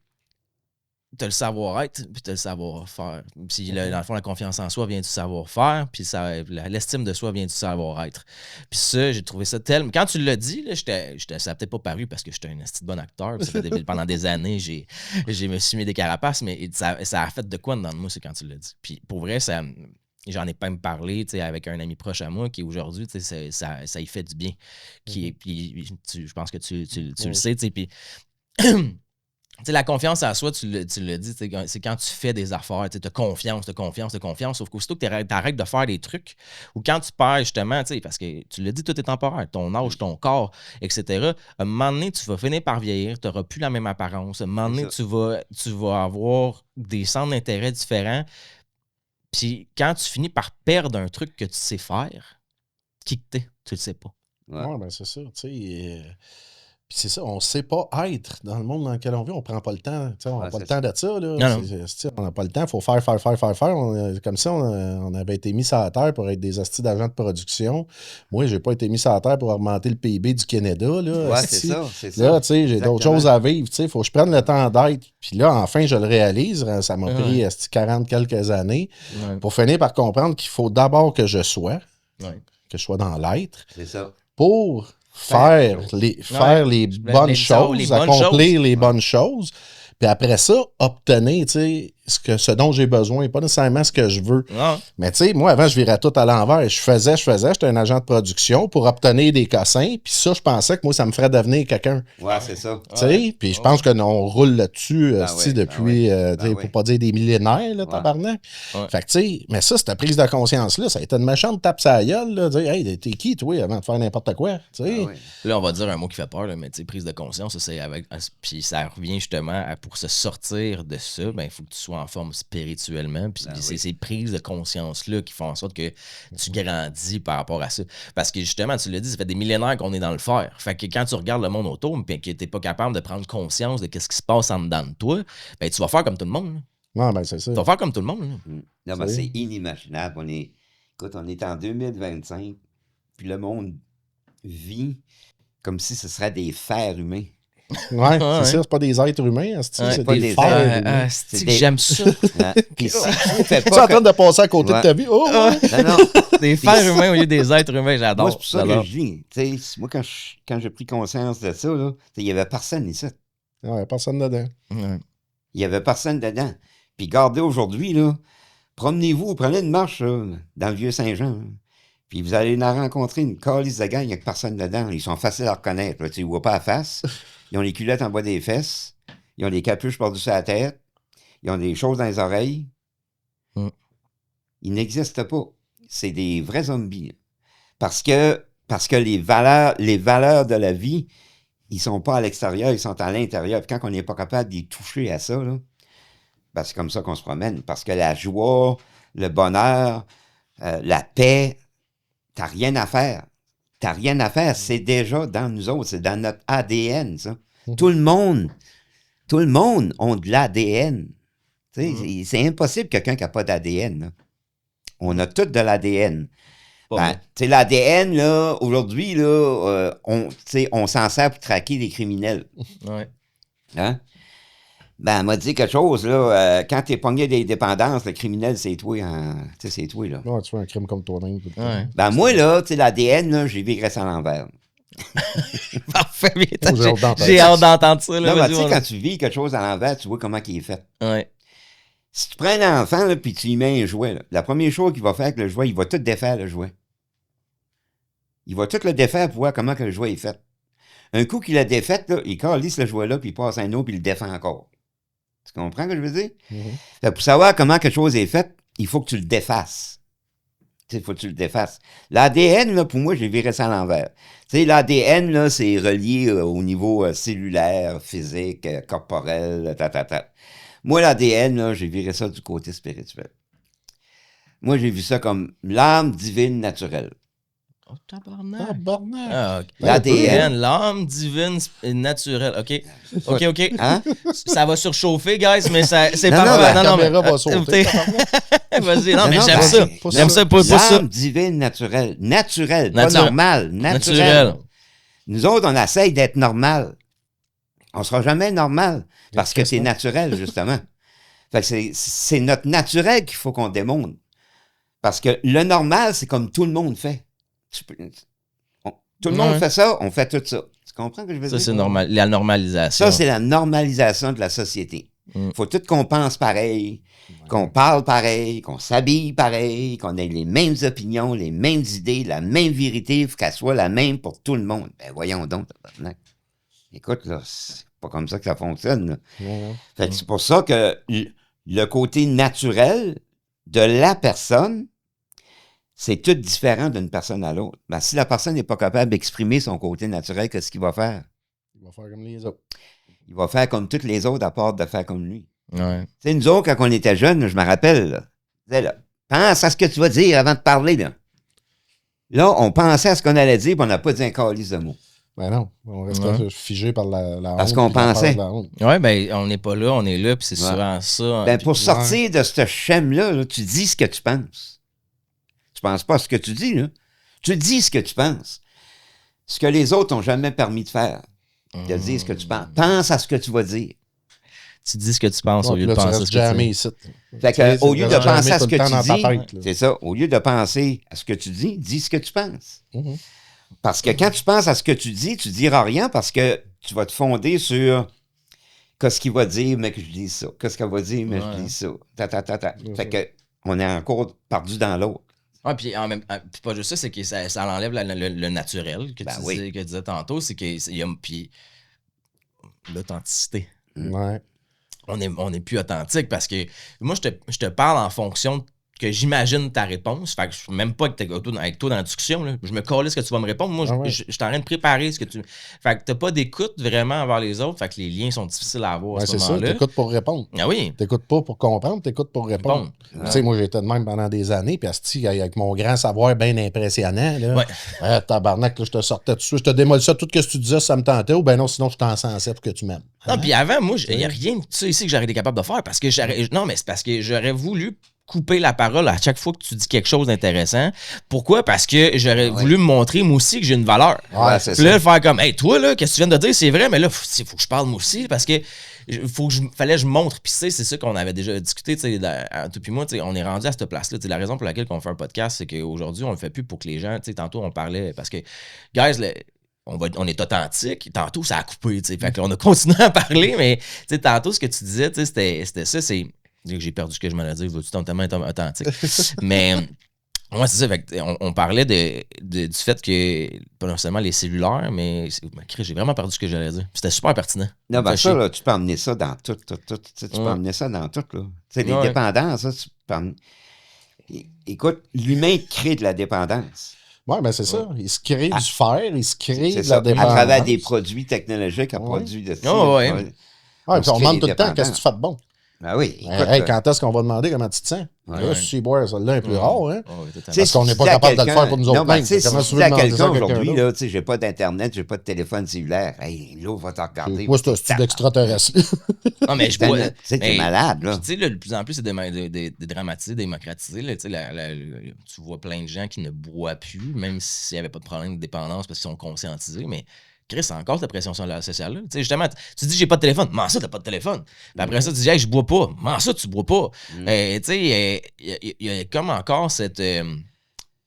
T'as le savoir-être, puis t'as le savoir-faire. Puis dans le fond, la confiance en soi vient du savoir-faire, puis l'estime de soi vient du savoir-être. Puis ça, j'ai trouvé ça tellement... Quand tu l'as dit, là, ça n'a peut-être pas paru parce que j'étais un esti de bon acteur. Pendant des années, je me suis mis des carapaces, mais ça a fait de quoi dans moi, c'est quand tu l'as dit. Puis pour vrai, j'en ai même parlé avec un ami proche à moi qui aujourd'hui, ça y fait du bien. Puis je pense que tu le sais, puis... T'sais, la confiance en soi, tu l'as dit, c'est quand tu fais des affaires, tu as confiance. Sauf qu'aussitôt que tu arrêtes de faire des trucs, ou quand tu perds justement, parce que tu l'as dit, tout est temporaire, ton âge, ton corps, etc. À un moment donné, tu vas finir par vieillir, tu n'auras plus la même apparence. À un moment donné, tu vas avoir des centres d'intérêt différents. Puis quand tu finis par perdre un truc que tu sais faire, qui que t'es, tu le sais pas. Ouais, ben c'est ça, tu sais... Puis c'est ça, on ne sait pas être dans le monde dans lequel on vit. On ne prend pas le temps. On n'a pas le temps de ça. Là. On n'a pas le temps. Il faut faire. Comme ça, on avait été mis sur la terre pour être des hosties d'agents de production. Moi, je n'ai pas été mis sur la terre pour augmenter le PIB du Canada. Là, ouais, c'est ça. Là, j'ai d'autres choses à vivre. Il faut que je prenne le temps d'être. Puis là, enfin, je le réalise. Ça m'a pris 40 quelques années pour finir par comprendre qu'il faut d'abord que je sois, que je sois dans l'être. C'est ça. Pour... faire les bonnes choses, accomplir les bonnes choses, puis après ça, obtenir ce dont j'ai besoin, pas nécessairement ce que je veux. Non. Mais tu sais, moi, avant, je virais tout à l'envers. Je faisais, j'étais un agent de production pour obtenir des cossins, puis ça, je pensais que moi, ça me ferait devenir quelqu'un. Ouais, c'est ça. Tu sais, puis je pense qu'on roule là-dessus depuis, pour pas dire des millénaires, là, tabarnak. Ouais. Fait que tu sais, mais ça, cette prise de conscience-là, ça a été une méchante tape sur la gueule, là, dire, hey, t'es qui, toi, avant de faire n'importe quoi, tu sais. Là, on va dire un mot qui fait peur, là, mais tu sais, prise de conscience, ça, c'est avec. Puis ça revient justement pour se sortir de ça, ben, il faut que tu sois en forme spirituellement. Puis c'est ces prises de conscience-là qui font en sorte que tu grandis par rapport à ça. Parce que justement, tu l'as dit, ça fait des millénaires qu'on est dans le fer. Fait que quand tu regardes le monde autour, puis que t'es pas capable de prendre conscience de ce qui se passe en dedans de toi, ben, tu vas faire comme tout le monde. Là. Non, ben, c'est ça. Tu vas faire comme tout le monde. Là. Non, mais c'est inimaginable. Écoute, on est en 2025, puis le monde vit comme si ce serait des fers humains. Ouais, c'est ça, c'est pas des êtres humains, c'est pas des des fers. J'aime ça. Puis si tu fais Tu es pas en train de passer à côté de ta vie? Oh, ouais. Non. Des fers humains au lieu des êtres humains, j'adore. Moi, c'est pour ça que je dis. Moi, quand j'ai pris conscience de ça, il n'y avait personne ici. Ouais, personne dedans. Ouais. Il n'y avait personne dedans. Puis gardez aujourd'hui, là, promenez-vous, prenez une marche là, dans le Vieux-Saint-Jean. Là. Puis vous allez en rencontrer une calice de gang, il n'y a que personne dedans. Ils sont faciles à reconnaître. Là. Tu ne vois pas la face. Ils ont les culottes en bas des fesses. Ils ont des capuches par-dessus la tête. Ils ont des choses dans les oreilles. Ils n'existent pas. C'est des vrais zombies. Là. Parce que les valeurs de la vie, ils ne sont pas à l'extérieur, ils sont à l'intérieur. Puis quand on n'est pas capable d'y toucher à ça, là, ben c'est comme ça qu'on se promène. Parce que la joie, le bonheur, la paix, t'as rien à faire. T'as rien à faire. C'est déjà dans nous autres. C'est dans notre ADN, ça. Tout le monde a de l'ADN. C'est impossible quelqu'un qui n'a pas d'ADN. Là. On a tous de l'ADN. L'ADN, là, aujourd'hui, là, on s'en sert pour traquer les criminels. Ouais. Hein? Ben, elle m'a dit quelque chose, là. Quand t'es pogné des dépendances, le criminel, c'est toi. C'est toi, là. Ouais, tu fais un crime comme toi-même. Ouais. Ben, moi, là, l'ADN, là, j'ai viré ça à l'envers. Parfait. J'ai hâte d'entendre ça. Là, non, mais tu sais, quand tu vis quelque chose à l'envers, tu vois comment il est fait. Ouais. Si tu prends un enfant, là, puis tu lui mets un jouet, là, la première chose qu'il va faire avec le jouet, il va tout défaire le jouet. Il va tout le défaire pour voir comment que le jouet est fait. Un coup qu'il a défait, là, il calisse le jouet-là, puis il passe un autre, puis il le défend encore. Tu comprends ce que je veux dire? Mm-hmm. Pour savoir comment quelque chose est fait, il faut que tu le défasses. Il faut que tu le défasses. L'ADN, là, pour moi, j'ai viré ça à l'envers. L'ADN, là, c'est relié au niveau cellulaire, physique, corporel, Moi, l'ADN, là, j'ai viré ça du côté spirituel. Moi, j'ai vu ça comme l'âme divine naturelle. Oh, tabarnak. Ah, okay. L'ADN. L'âme divine naturelle. OK. Hein? Ça va surchauffer, guys, mais c'est pas grave. La caméra va sauter. Vas-y, non, mais j'aime ça. J'aime ça, pas ça. L'âme divine naturelle. Naturelle, pas normal. Naturelle. Nous autres, on essaye d'être normal. On sera jamais normal parce que c'est naturel, justement. Fait que c'est notre naturel qu'il faut qu'on démontre. Parce que le normal, c'est comme tout le monde fait. Tout le monde fait ça, on fait tout ça. Tu comprends ce que je veux dire? Ça, c'est la normalisation. Ça, c'est la normalisation de la société. Faut tout qu'on pense pareil, qu'on parle pareil, qu'on s'habille pareil, qu'on ait les mêmes opinions, les mêmes idées, la même vérité, il faut qu'elle soit la même pour tout le monde. Ben voyons donc. Écoute, là, c'est pas comme ça que ça fonctionne. Fait que c'est pour ça que le côté naturel de la personne, c'est tout différent d'une personne à l'autre. Ben, si la personne n'est pas capable d'exprimer son côté naturel, qu'est-ce qu'il va faire? Il va faire comme les autres. Il va faire comme tous les autres à part de faire comme lui. Ouais. Tu sais, nous autres, quand on était jeunes, je me rappelle, là, pense à ce que tu vas dire avant de parler. Là, on pensait à ce qu'on allait dire, puis on n'a pas dit un calice de mots. Ben non, on reste figé par la honte. Parce qu'on pensait. Oui, ben on n'est pas là, on est là, puis c'est souvent ça. Ben, pour sortir de ce schème-là, tu dis ce que tu penses. Tu penses pas ce que tu dis, là. Tu dis ce que tu penses. Ce que les autres n'ont jamais permis de faire. De dire ce que tu penses. Pense à ce que tu vas dire. Tu dis ce que tu penses au lieu de penser à ce que jamais tu ici. Fait que, au lieu de penser à ce que tu dis, c'est ça, au lieu de penser à ce que tu dis ce que tu penses. Parce que quand tu penses à ce que tu diras rien parce que tu vas te fonder sur qu'est-ce qu'il va dire, mais que je dis ça. Qu'est-ce qu'elle va dire, mais je dis ça. Fait que on est encore perdu dans l'autre. Ah, puis en même puis pas juste ça, c'est que ça enlève le naturel que tu disais tantôt, c'est qu'il y a puis l'authenticité. Ouais. On est plus authentique parce que moi, je te parle en fonction que j'imagine ta réponse. Fait que je suis même pas avec toi dans la discussion. Là. Je me colle ce que tu vas me répondre. Moi, je suis en train de préparer ce que tu... Fait que t'as pas d'écoute vraiment envers les autres. Fait que les liens sont difficiles à avoir à ce moment-là. C'est ça, t'écoutes pour répondre. Ah oui. T'écoutes pas pour comprendre, t'écoutes pour répondre. Tu sais, moi, j'étais de même pendant des années, puis asti, avec mon grand savoir bien impressionnant, là, tabarnak, là, je te sortais dessus, je te démolissais tout ce que tu disais, ça me tentait, ou ben non, sinon je t'en sensais pour que tu m'aimes. Non, puis avant, moi, il n'y a rien de ça ici que j'aurais été capable de faire parce que non, mais c'est parce que j'aurais voulu couper la parole à chaque fois que tu dis quelque chose d'intéressant. Pourquoi? Parce que j'aurais voulu me montrer, moi aussi, que j'ai une valeur. Ouais, c'est puis là, faire comme, hey, toi, là, qu'est-ce que tu viens de dire? C'est vrai, mais là, faut que je parle moi aussi parce que fallait que je montre. Puis c'est ça qu'on avait déjà discuté, tu sais, toi puis moi, tu sais, on est rendu à cette place-là. La raison pour laquelle on fait un podcast, c'est qu'aujourd'hui, on le fait plus pour que les gens, tu sais, tantôt, on parlait, parce que, guys, on est authentique. Tantôt, ça a coupé, tu sais. Fait que là, on a continué à parler, mais, tu sais, tantôt, ce que tu disais, tu sais, c'était ça, c'est... J'ai perdu ce que je m'en ai dit, veux-tu tellement être authentique? Mais, ouais, c'est ça. Fait que on parlait du fait que, pas nécessairement les cellulaires, mais j'ai vraiment perdu ce que j'allais dire. C'était super pertinent. Non, ben ça, là, tu peux emmener ça dans tout. Tu peux emmener ça dans tout, là. Tu sais, les dépendances, ça, tu peux emmener... Écoute, l'humain crée de la dépendance. Oui, ben c'est ça. Il se crée du fer, il se crée de la dépendance. À travers des produits technologiques, à produits de... puis on demande tout le temps, qu'est-ce que tu fais de bon? Ben oui. Écoute, hey, quand est-ce qu'on va demander comment tu te sens? Là, si boire, celle-là est plus rare, hein? Parce qu'on n'est pas capable de le faire pour nous autres mêmes. Si tu dis à quelqu'un aujourd'hui, là, tu sais, j'ai pas d'Internet, j'ai pas de téléphone cellulaire, hey, là, on va te regarder. Moi, c'est un style d'extraterrestre. Non, mais je bois. Tu sais, t'es malade, là. Tu sais, de plus en plus, c'est dédramatisé, démocratisé. Là, tu vois plein de gens qui ne boivent plus, même s'il n'y avait pas de problème de dépendance parce qu'ils sont conscientisés, mais. Chris, c'est encore cette pression sociale-là. Tu sais, justement, tu dis j'ai pas de téléphone. Comment ça, t'as pas de téléphone? Puis après ça, tu dis hey, je bois pas. Comment ça, tu bois pas? Tu sais, il y a comme encore cette.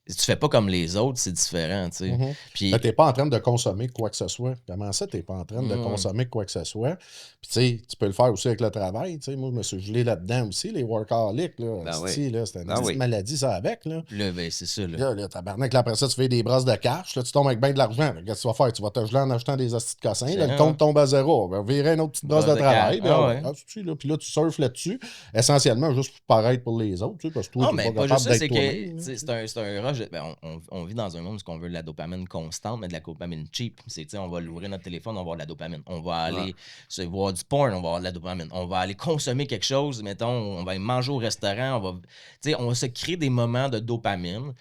Tu fais pas comme les autres, c'est différent, tu sais. Puis t'es pas en train de consommer quoi que ce soit. Comment ça, t'es pas en train de consommer quoi que ce soit? Puis tu sais, tu peux le faire aussi avec le travail. Tu sais, moi, je me suis gelé là-dedans aussi, les workaholics, là. C'était une petite maladie, ça, avec, là. Là, ben, c'est ça, là. Là, tabarnak, là, après ça, tu fais des brosses de cash, là, tu tombes avec bien de l'argent. Qu'est-ce que tu vas faire? Tu vas te geler en achetant des hosties de cossins, là, le compte tombe à zéro. On va virer une autre petite brosse de travail. Puis là, tu surfes là-dessus, essentiellement, juste pour paraître pour les autres, tu sais, parce que toi, tu pas capable d'être toi-même. C'est un rush. On vit dans un monde où on veut de la dopamine constante, mais de la dopamine cheap. On va l'ouvrir notre téléphone, on va avoir de la dopamine. On va aller se voir du porn, on va avoir de la dopamine. On va aller consommer quelque chose, mettons, on va aller manger au restaurant, on va se créer des moments de dopamine.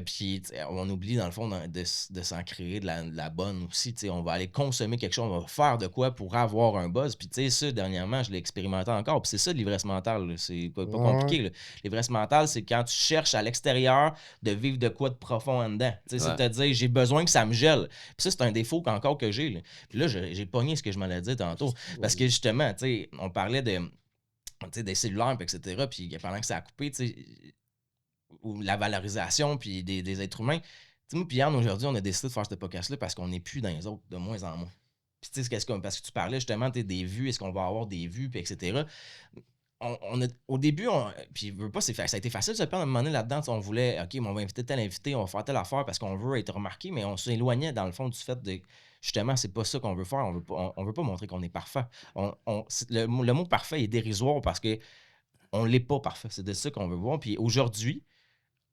Puis on oublie, dans le fond, de s'en créer de la bonne aussi. On va aller consommer quelque chose, on va faire de quoi pour avoir un buzz. Puis ça, dernièrement, je l'ai expérimenté encore. Puis c'est ça, l'ivresse mentale. Là. C'est pas compliqué. Là. L'ivresse mentale, c'est quand tu cherches à l'extérieur de vivre de quoi de profond en dedans. C'est-à-dire, j'ai besoin que ça me gèle. Puis ça, c'est un défaut encore que j'ai. Là. Puis là, j'ai pogné ce que je m'allais dire tantôt. Parce que justement, on parlait des cellulaires, etc. Puis pendant que ça a coupé, ou la valorisation puis des êtres humains. Moi, puis Yann, aujourd'hui, on a décidé de faire ce podcast-là parce qu'on n'est plus dans les autres, de moins en moins. Puis tu sais, parce que tu parlais justement des vues, est-ce qu'on va avoir des vues, puis etc. Au début, puis veut pas, ça a été facile de se perdre à un moment donné là-dedans. On voulait, OK, on va inviter tel invité, on va faire telle affaire parce qu'on veut être remarqué, mais on s'éloignait dans le fond du fait de, justement, c'est pas ça qu'on veut faire. On veut pas montrer qu'on est parfait. Le mot parfait est dérisoire parce que on l'est pas parfait. C'est de ça qu'on veut voir. Puis aujourd'hui,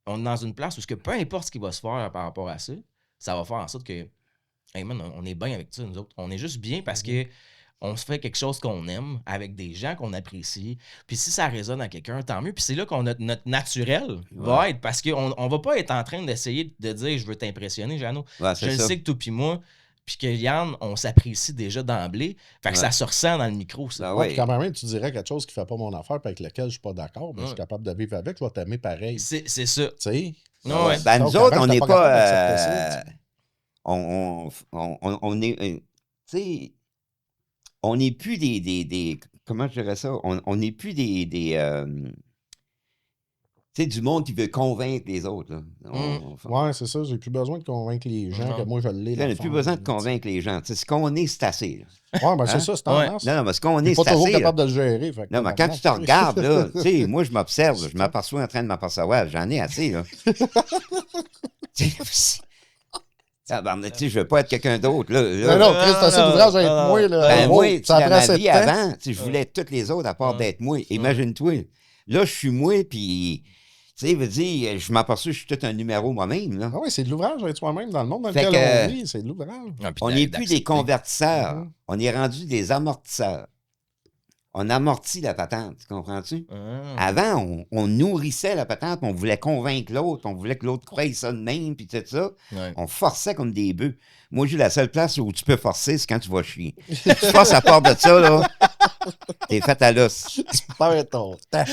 on est dans une place où peu importe ce qui va se faire par rapport à ça, ça va faire en sorte que, hey man, on est bien avec ça, nous autres. On est juste bien parce que on se fait quelque chose qu'on aime avec des gens qu'on apprécie. Puis si ça résonne à quelqu'un, tant mieux. Puis c'est là qu'on a notre naturel va être parce qu'on va pas être en train d'essayer de dire je veux t'impressionner, Jeannot. Je le sais que toi puis moi, puis que Yann, on s'apprécie déjà d'emblée. Fait que ça se ressent dans le micro, ça. Puis quand même, tu dirais quelque chose qui fait pas mon affaire et avec lequel je suis pas d'accord, mais je suis capable de vivre avec, je vais t'aimer pareil. C'est ça. Tu sais? Ben, nous autres, on n'est pas... on est... Tu sais... On n'est plus des comment je dirais ça? On n'est plus des tu Tu sais, du monde qui veut convaincre les autres. Là. Ouais, c'est ça. J'ai plus besoin de convaincre les gens que moi, je l'ai. On n'a plus besoin de convaincre les gens. Tu sais, ce qu'on est, c'est assez. Ouais, ben c'est ça, c'est tendance. Non, mais ce qu'on est, pas c'est assez. toujours capable de le gérer. Fait que Non, mais quand tu te regardes, là, tu sais, moi, je m'observe, je m'aperçois en train de m'apercevoir. J'en ai assez, là. Je veux pas être quelqu'un d'autre. Là. Non, Chris, t'as assez d'ouvrage à être moi. Là. Ben, moi, ça dans prend ma assez vie de temps. avant, je voulais être toutes les autres à part d'être moi. Imagine-toi. Là, je suis moi, puis, tu sais, veut dire, je m'aperçois que je suis tout un numéro moi-même. Là. Ah oui, c'est de l'ouvrage d'être soi-même dans le monde dans Fait lequel on vit. C'est de l'ouvrage. On n'est plus des convertisseurs. On est rendu des amortisseurs. On amortit la patente, tu comprends-tu? Avant, on nourrissait la patente, on voulait convaincre l'autre, on voulait que l'autre croie ça de même, puis tout ça. Ouais. On forçait comme des bœufs. Moi, j'ai la seule place où tu peux forcer, c'est quand tu vas chier. Tu passes à part de ça, là, t'es fait à l'os. Tu perds ton temps.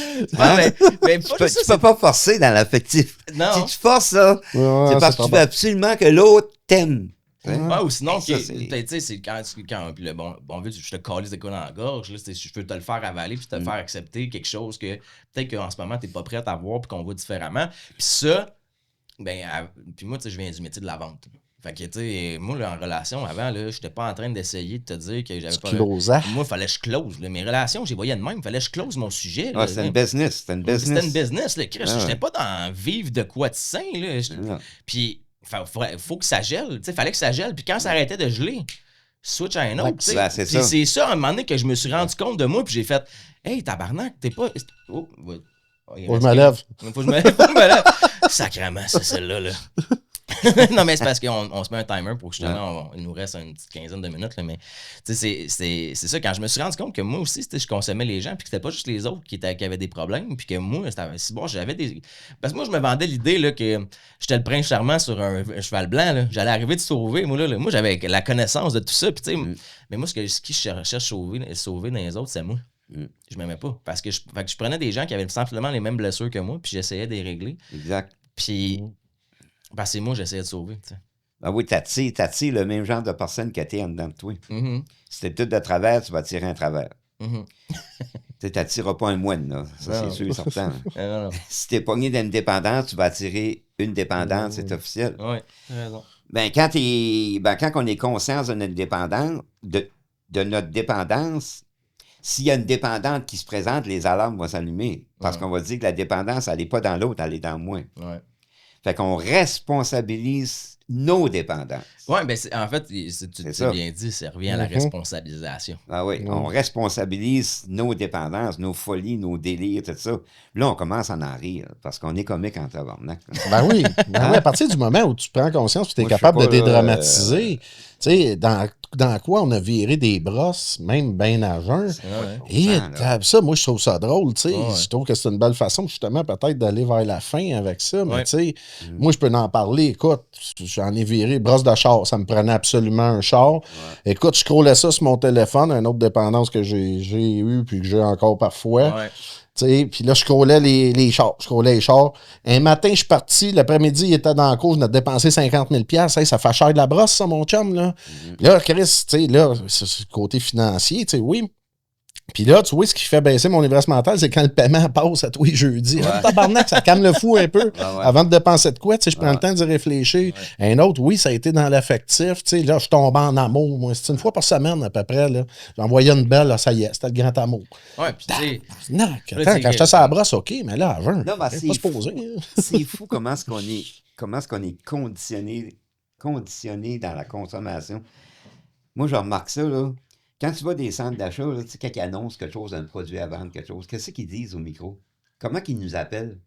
Mais Tu peux pas forcer dans l'affectif. Non. Si tu forces ça, Ouais, c'est parce que tu veux absolument que l'autre t'aime. Ouais, ou sinon, Ça, tu c'est- sais, c'est quand puis le bon vu, je te calisse de quoi dans la gorge, là, je peux te le faire avaler puis te faire accepter quelque chose que peut-être qu'en ce moment, t'es pas prêt à voir puis qu'on voit différemment. Puis ça, puis moi, tu sais, je viens du métier de la vente. Fait que, tu sais, moi, là, en relation, avant, là, j'étais pas en train d'essayer de te dire que j'avais pas... Closant. Moi, il fallait que je close. Là. Mes relations, j'y voyais de même. Il fallait que je close mon sujet. Ah, c'était une business. C'était une business. C'était une business, là. Chris, Ah, j'étais ouais. pas dans vivre de quoi de sain, là. Non. Puis, faut que ça gèle. Il fallait que ça gèle. Puis quand ça arrêtait de geler, switch à un autre. tu sais. Ben, c'est Puis ça. c'est ça, à un moment donné, que je me suis rendu compte de moi. Puis j'ai fait, hey, tabarnak, t'es pas. Oh, ouais. Oh, il Faut que reste je me lève. Faut que je me lève. Sacrément, c'est celle-là. Là. Non, mais c'est parce qu'on se met un timer pour que justement, il nous reste une petite quinzaine de minutes. Là, mais tu sais, c'est ça. Quand je me suis rendu compte que moi aussi, je consommais les gens, puis que c'était pas juste les autres qui avaient des problèmes, puis que moi, si bon, j'avais des. Parce que moi, je me vendais l'idée là, que j'étais le prince charmant sur un cheval blanc. Là. J'allais arriver de sauver. Moi, j'avais la connaissance de tout ça. Puis, tu sais, mais moi, ce que je cherchais sauver dans les autres, c'est moi. Je m'aimais pas. Parce que je prenais des gens qui avaient simplement les mêmes blessures que moi, puis j'essayais de les régler. Exact. Puis, parce que moi, j'essayais de sauver. Tu sais. Ben oui, t'attires le même genre de personne que t'es en dedans de toi. Mm-hmm. Si t'es tout de travers, tu vas tirer un travers. Mm-hmm. Tu t'attireras pas un moine, là. Ça, Non. c'est sûr et certain. Non. Si t'es pogné d'une dépendance, tu vas attirer une dépendance, c'est officiel. Oui, t'as raison. Quand on est conscient de notre dépendance, s'il y a une dépendante qui se présente, les alarmes vont s'allumer. Parce qu'on va dire que la dépendance, elle n'est pas dans l'autre, elle est dans moi. Ouais. Fait qu'on responsabilise nos dépendances. Oui, ben en fait, tu ça. l'as bien dit, ça revient à la responsabilisation. Ah oui, on responsabilise nos dépendances, nos folies, nos délires, tout ça. Là, on commence à en rire, parce qu'on est comique en tabarnak. Ben oui. Ben oui, à partir du moment où tu prends conscience que tu es Moi, je sais capable de pas, dédramatiser, tu sais, dans quoi on a viré des brosses, même bien à jeun. Ouais. Et là. ça, moi, je trouve ça drôle, tu sais. Ouais. Je trouve que c'est une belle façon, justement, peut-être d'aller vers la fin avec ça. Mais, Ouais. tu sais, moi, je peux en parler. Écoute, j'en ai viré brosse de char. Ça me prenait absolument un char. Écoute, je scrollais ça sur mon téléphone, une autre dépendance que j'ai eue puis que j'ai encore parfois. Ouais. Tu sais, puis là, je scrollais les chars. Un matin, je suis parti. L'après-midi, il était dans la cour. Je venais de dépenser 50 000 $. Hey, ça fait cher de la brosse, ça, mon chum, là. Là, Chris, tu sais, là, c'est le côté financier, tu sais, oui. Puis là, tu vois, ce qui fait baisser mon ivresse mentale, c'est quand le paiement passe à tous les jeudis. Ah, tabarnak, ça calme le fou un peu. Avant de dépenser de quoi, tu sais, je prends le temps d'y réfléchir. Un autre, oui, ça a été dans l'affectif. Tu sais, là, je tombe en amour. Moi, c'est une fois par semaine, à peu près, là. J'envoyais une belle, là, ça y est, c'était le grand amour. Ouais, puis tu sais. Non, attends, quand j'étais sur la brosse, OK, mais là, à jeun, Non, mais c'est c'est pas supposé. Hein. C'est fou comment est-ce qu'on est conditionné dans la consommation. Moi, je remarque ça, là. Quand tu vas des centres d'achat, là, tu sais, quand ils annoncent quelque chose, un produit à vendre, quelque chose, qu'est-ce qu'ils disent au micro? Comment qu'ils nous appellent?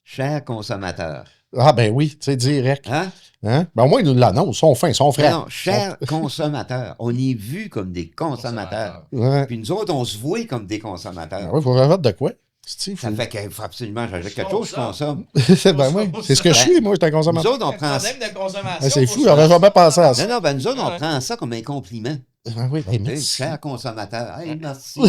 Cher consommateur. Ah, ben oui, tu sais, direct. Hein? Hein? Ben, au moins, ils nous l'annoncent, ils sont fins, ils sont frais. Non, cher consommateur. On est vu comme des consommateurs. Ouais. Puis nous autres, on se voit comme des consommateurs. Ah ouais, faut remettre de quoi? Steve, Ça fait qu'il faut absolument j'achète quelque chose, je consomme. ben oui, c'est ce que je suis, moi, j'étais un Nous consommateur. autre, on prend ça. Problème de consommation. Ah, c'est fou, j'aurais jamais pensé à ça. Non, ben nous autres, on prend ça comme un compliment. Oui, merci. Cher consommateur. Hey, merci.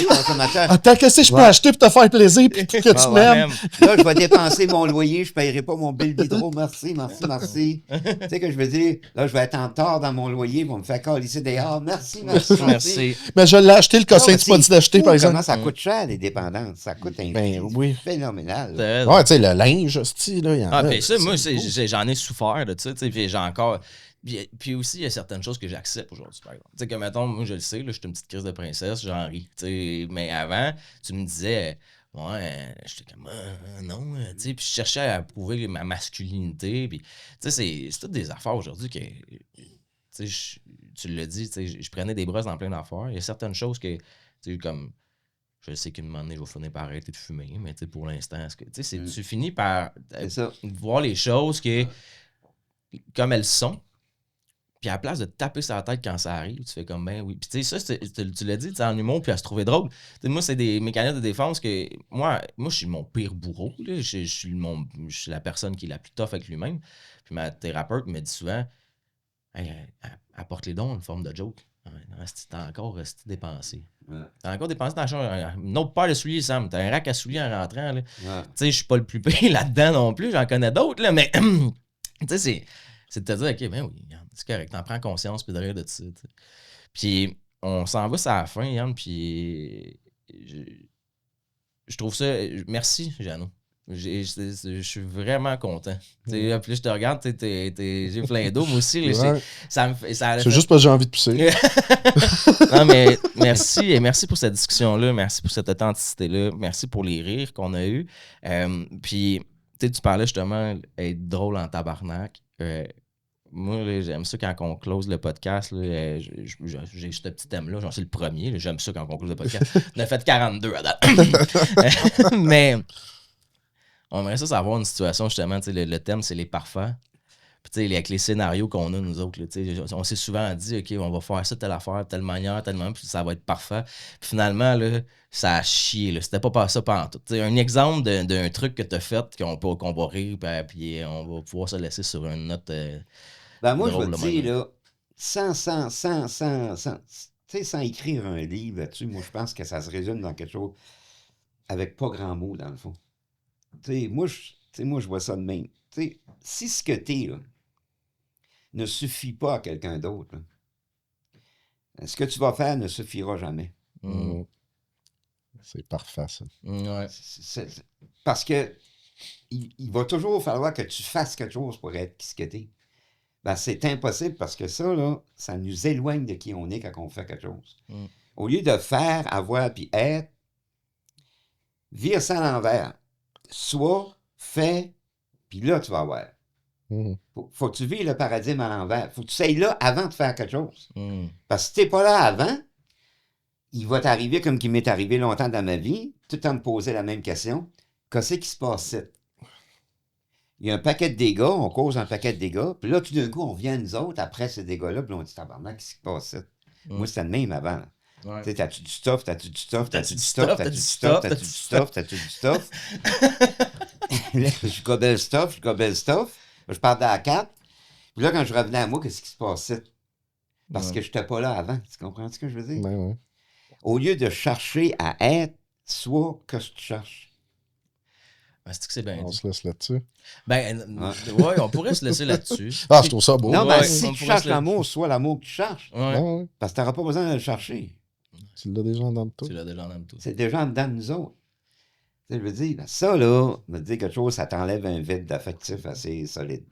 Consommateur. Attends, qu'est-ce que je peux acheter pour te faire plaisir puis pour que tu m'aimes? Là, je vais dépenser mon loyer, je ne paierai pas mon bill d'hydro. Merci. Tu sais que je veux dire, là, je vais être en tort dans mon loyer, ils vont me faire calisser dehors. Merci. Mais je l'ai acheté, le cossin, tu pas dit d'acheter, par exemple. Comment ça coûte cher, les dépendances? Ça coûte un prix phénoménal. Ouais, tu sais, le linge, style, là, il y en a. Puis ça, moi, j'en ai souffert de ça, tu sais, puis j'ai encore... Puis aussi, il y a certaines choses que j'accepte aujourd'hui, par exemple. Tu sais, comme, mettons, moi, je le sais, là, je suis une petite crise de princesse, j'en ris, tu sais. Mais avant, tu me disais, ouais, j'étais comme, non, tu sais. Puis je cherchais à prouver ma masculinité. Puis, tu sais, c'est toutes des affaires aujourd'hui que, tu sais, tu l'as dit, tu sais, je prenais des brosses dans plein d'affaires. Il y a certaines choses que, tu sais, comme, je sais qu'à un moment donné, je vais finir par arrêter de fumer, mais tu sais, pour l'instant, tu sais, tu finis par voir les choses comme elles sont. Puis à la place de te taper sur la tête quand ça arrive, tu fais comme, ben oui. Puis tu sais, ça, tu l'as dit, en humour, puis à se trouver drôle. T'sais, moi, c'est des mécanismes de défense que... Moi je suis mon pire bourreau. Là. Je suis la personne qui est la plus tough avec lui-même. Puis ma thérapeute me dit souvent, hey, apporte les dons en forme de joke. T'as encore dépensé. Ouais. T'as encore dépensé dans la chambre. Une autre paire de souliers, Sam. T'as un rack à souliers en rentrant. Là. Ouais. Tu sais, je suis pas le plus pire là-dedans non plus. J'en connais d'autres, là, mais... tu sais, c'est de te dire, OK, ben oui, c'est correct, t'en prends conscience, puis de rire de ça. T'sais. Puis on s'en va à la fin, Yann, puis je trouve ça... Merci, Jeannot. Je suis vraiment content. Puis là, je te regarde, j'ai plein d'eau, moi aussi. Là, c'est juste parce que j'ai envie de pousser. Non, mais merci, et merci pour cette discussion-là, merci pour cette authenticité-là, merci pour les rires qu'on a eus. Puis, tu parlais justement être drôle en tabarnak. Moi, là, j'aime ça quand on close le podcast. Là, j'ai ce petit thème-là. J'en suis le premier. Là, j'aime ça quand on close le podcast. On a fait 42 à date. Mais on aimerait ça savoir une situation, justement. Le thème, c'est les parfaits. Puis, avec les scénarios qu'on a, nous autres, là, on s'est souvent dit, OK, on va faire ça, telle affaire, telle manière, puis ça va être parfait. Puis finalement, là, ça a chié. Là. C'était pas ça pantoute. Un exemple d'un truc que tu as fait qu'on va rire, puis on va pouvoir se laisser sur une note. Moi, je vais te dire, là, sans écrire un livre là-dessus, moi, je pense que ça se résume dans quelque chose avec pas grand mot, dans le fond. Moi, je vois ça de même. T'sais, si ce que t'es, là, ne suffit pas à quelqu'un d'autre, là, ce que tu vas faire ne suffira jamais. C'est parfait, ça. Ouais. Parce que il va toujours falloir que tu fasses quelque chose pour être ce que t'es. Ben, c'est impossible parce que ça, là, ça nous éloigne de qui on est quand on fait quelque chose. Au lieu de faire, avoir puis être, vire ça à l'envers. Sois, fais, puis là, tu vas avoir. Faut que tu vives le paradigme à l'envers. Faut que tu sois là avant de faire quelque chose. Parce que si tu n'es pas là avant, il va t'arriver comme il m'est arrivé longtemps dans ma vie, tout le temps me poser la même question. Qu'est-ce qui se passe? Il y a un paquet de dégâts, on cause un paquet de dégâts, puis là, tout d'un coup, on vient nous autres après ces dégâts-là, puis on dit, tabarnak, qu'est-ce qui se passe? Moi, c'était le même avant. Ouais. Tu sais, t'as-tu du stuff, t'as-tu du stuff, t'as-tu du stuff, t'as-tu du stuff, t'as-tu du stuff, t'as-tu du stuff. Je gobelle stuff, je pars dans la carte, puis là, quand je revenais à moi, qu'est-ce qui se passait? Parce que je n'étais pas là avant. Tu comprends ce que je veux dire? Ouais. Au lieu de chercher à être, soit que tu cherches. C'est que c'est bien. On se laisse là-dessus. Ouais, on pourrait se laisser là-dessus. Je trouve ça beau. Non, mais si tu cherches l'amour, soit l'amour que tu cherches. Ouais. Parce que tu n'auras pas besoin de le chercher. Tu l'as déjà en dedans de toi. C'est déjà en dedans de nous autres. Tu sais, je veux dire, ça, là, me dire quelque chose, ça t'enlève un vide d'affectif assez solide.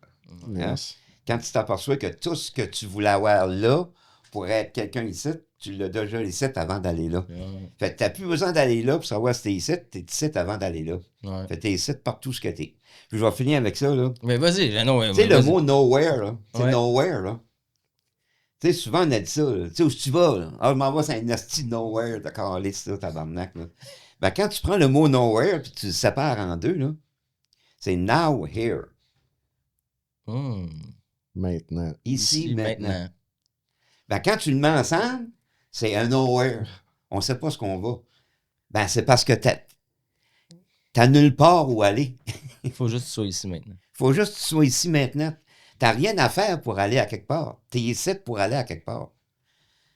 Yes. Quand tu t'aperçois que tout ce que tu voulais avoir là, pour être quelqu'un ici, tu l'as déjà ici avant d'aller là. Fait que tu n'as plus besoin d'aller là pour savoir si tu es ici, tu es ici avant d'aller là. Fait que tu es ici partout ce que tu es. Puis je vais finir avec ça, là. Mais vas-y, tu sais, le mot nowhere, là. C'est nowhere, là. Tu sais, souvent, on a dit ça, là. Tu sais, où tu vas, là? Ah, je m'en vais, c'est un nasty nowhere, d'accord, allez, ça, tabarnak, là. Ben, quand tu prends le mot nowhere, puis tu le sépares en deux, là, c'est now, here. Maintenant. Ici, maintenant. Ben, quand tu le mets ensemble, c'est un nowhere. On ne sait pas ce qu'on va. Ben, c'est parce que t'as nulle part où aller. Il faut juste que tu sois ici maintenant. Il faut juste que tu sois ici maintenant. T'as rien à faire pour aller à quelque part. T'es ici pour aller à quelque part.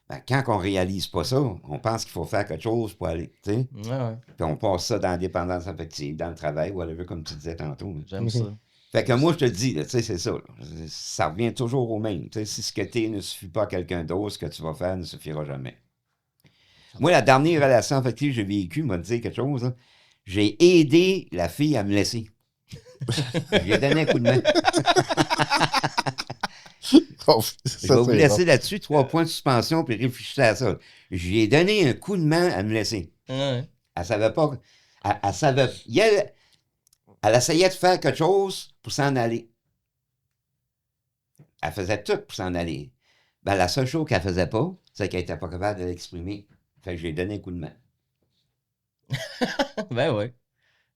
Ben, quand on réalise pas ça, on pense qu'il faut faire quelque chose pour aller, tu sais. Ouais. Puis on passe ça dans la dépendance affective, dans le travail, whatever, comme tu disais tantôt. J'aime ça. Fait que moi, je te dis, tu sais, c'est ça. Là. Ça revient toujours au même. Tu sais, si ce que t'es ne suffit pas à quelqu'un d'autre, ce que tu vas faire ne suffira jamais. Moi, la dernière relation affective que j'ai vécue m'a dit quelque chose. Hein. J'ai aidé la fille à me laisser. Je lui ai donné un coup de main. Je vais vous laisser là-dessus, 3 points de suspension, puis réfléchissez à ça. Je lui ai donné un coup de main à me laisser. Ouais. Elle savait pas. Elle savait. Elle essayait de faire quelque chose pour s'en aller. Elle faisait tout pour s'en aller. Ben, la seule chose qu'elle faisait pas, c'est qu'elle n'était pas capable de l'exprimer. Fait que j'ai donné un coup de main. Ben ouais.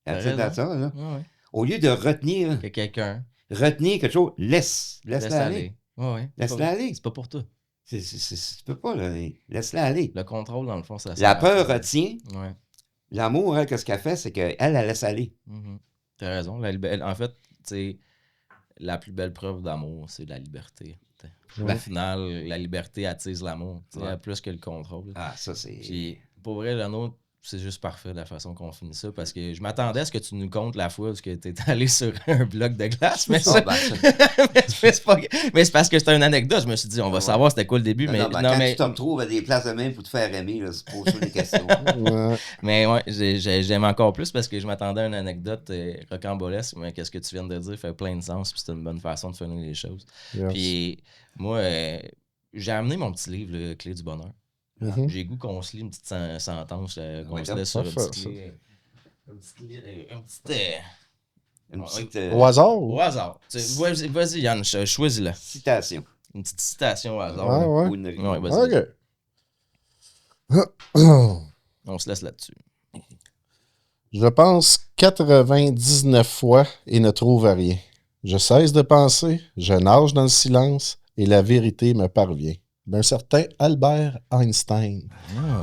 C'est dans ça, là. Ouais. Au lieu de retenir quelque chose, laisse-la aller. Ouais. Laisse-la aller. C'est pas pour toi. Tu peux pas, là. Laisse-la aller. Le contrôle, dans le fond, ça. La peur retient. Ouais. L'amour, elle, qu'est-ce qu'elle fait, c'est qu'elle laisse aller. Mm-hmm. T'as raison. En fait, tu sais, la plus belle preuve d'amour, c'est la liberté. Au final, la liberté attise l'amour, plus que le contrôle. Ah, ça, c'est... Puis, pour vrai, le nôtre, c'est juste parfait de la façon qu'on finit ça, parce que je m'attendais à ce que tu nous comptes la fois où tu étais allé sur un bloc de glace, mais ça... mais c'est parce que c'était une anecdote. Je me suis dit, on va savoir c'était quoi le début, mais... quand tu te retrouves à des places de même pour te faire aimer, là, c'est pour ça des questions. Mais ouais, j'aime encore plus parce que je m'attendais à une anecdote rocambolesque, mais qu'est-ce que tu viens de dire fait plein de sens, puis c'est une bonne façon de finir les choses. Yes. Puis moi, j'ai amené mon petit livre, le Clé du bonheur. Mm-hmm. J'ai goût qu'on se lit une petite sentence, qu'on se laisse sur une petite... Au hasard? Au hasard. Vas-y, Yann, choisis-la. Citation. Une petite citation au hasard. Ah, ouais. Ou une... vas-y. OK. On se laisse là-dessus. Je pense 99 fois et ne trouve rien. Je cesse de penser, je nage dans le silence et la vérité me parvient. D'un certain Albert Einstein.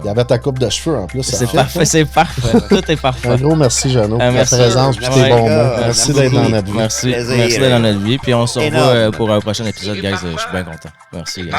Il y avait ta coupe de cheveux en plus. C'est parfait, c'est parfait. Tout est parfait. Un gros merci, Jeannot, pour merci. ta présence et tes bons mots. Merci d'être dans notre vie. Merci d'être dans notre vie. Puis on se revoit pour un prochain épisode, guys. Je suis bien content. Merci.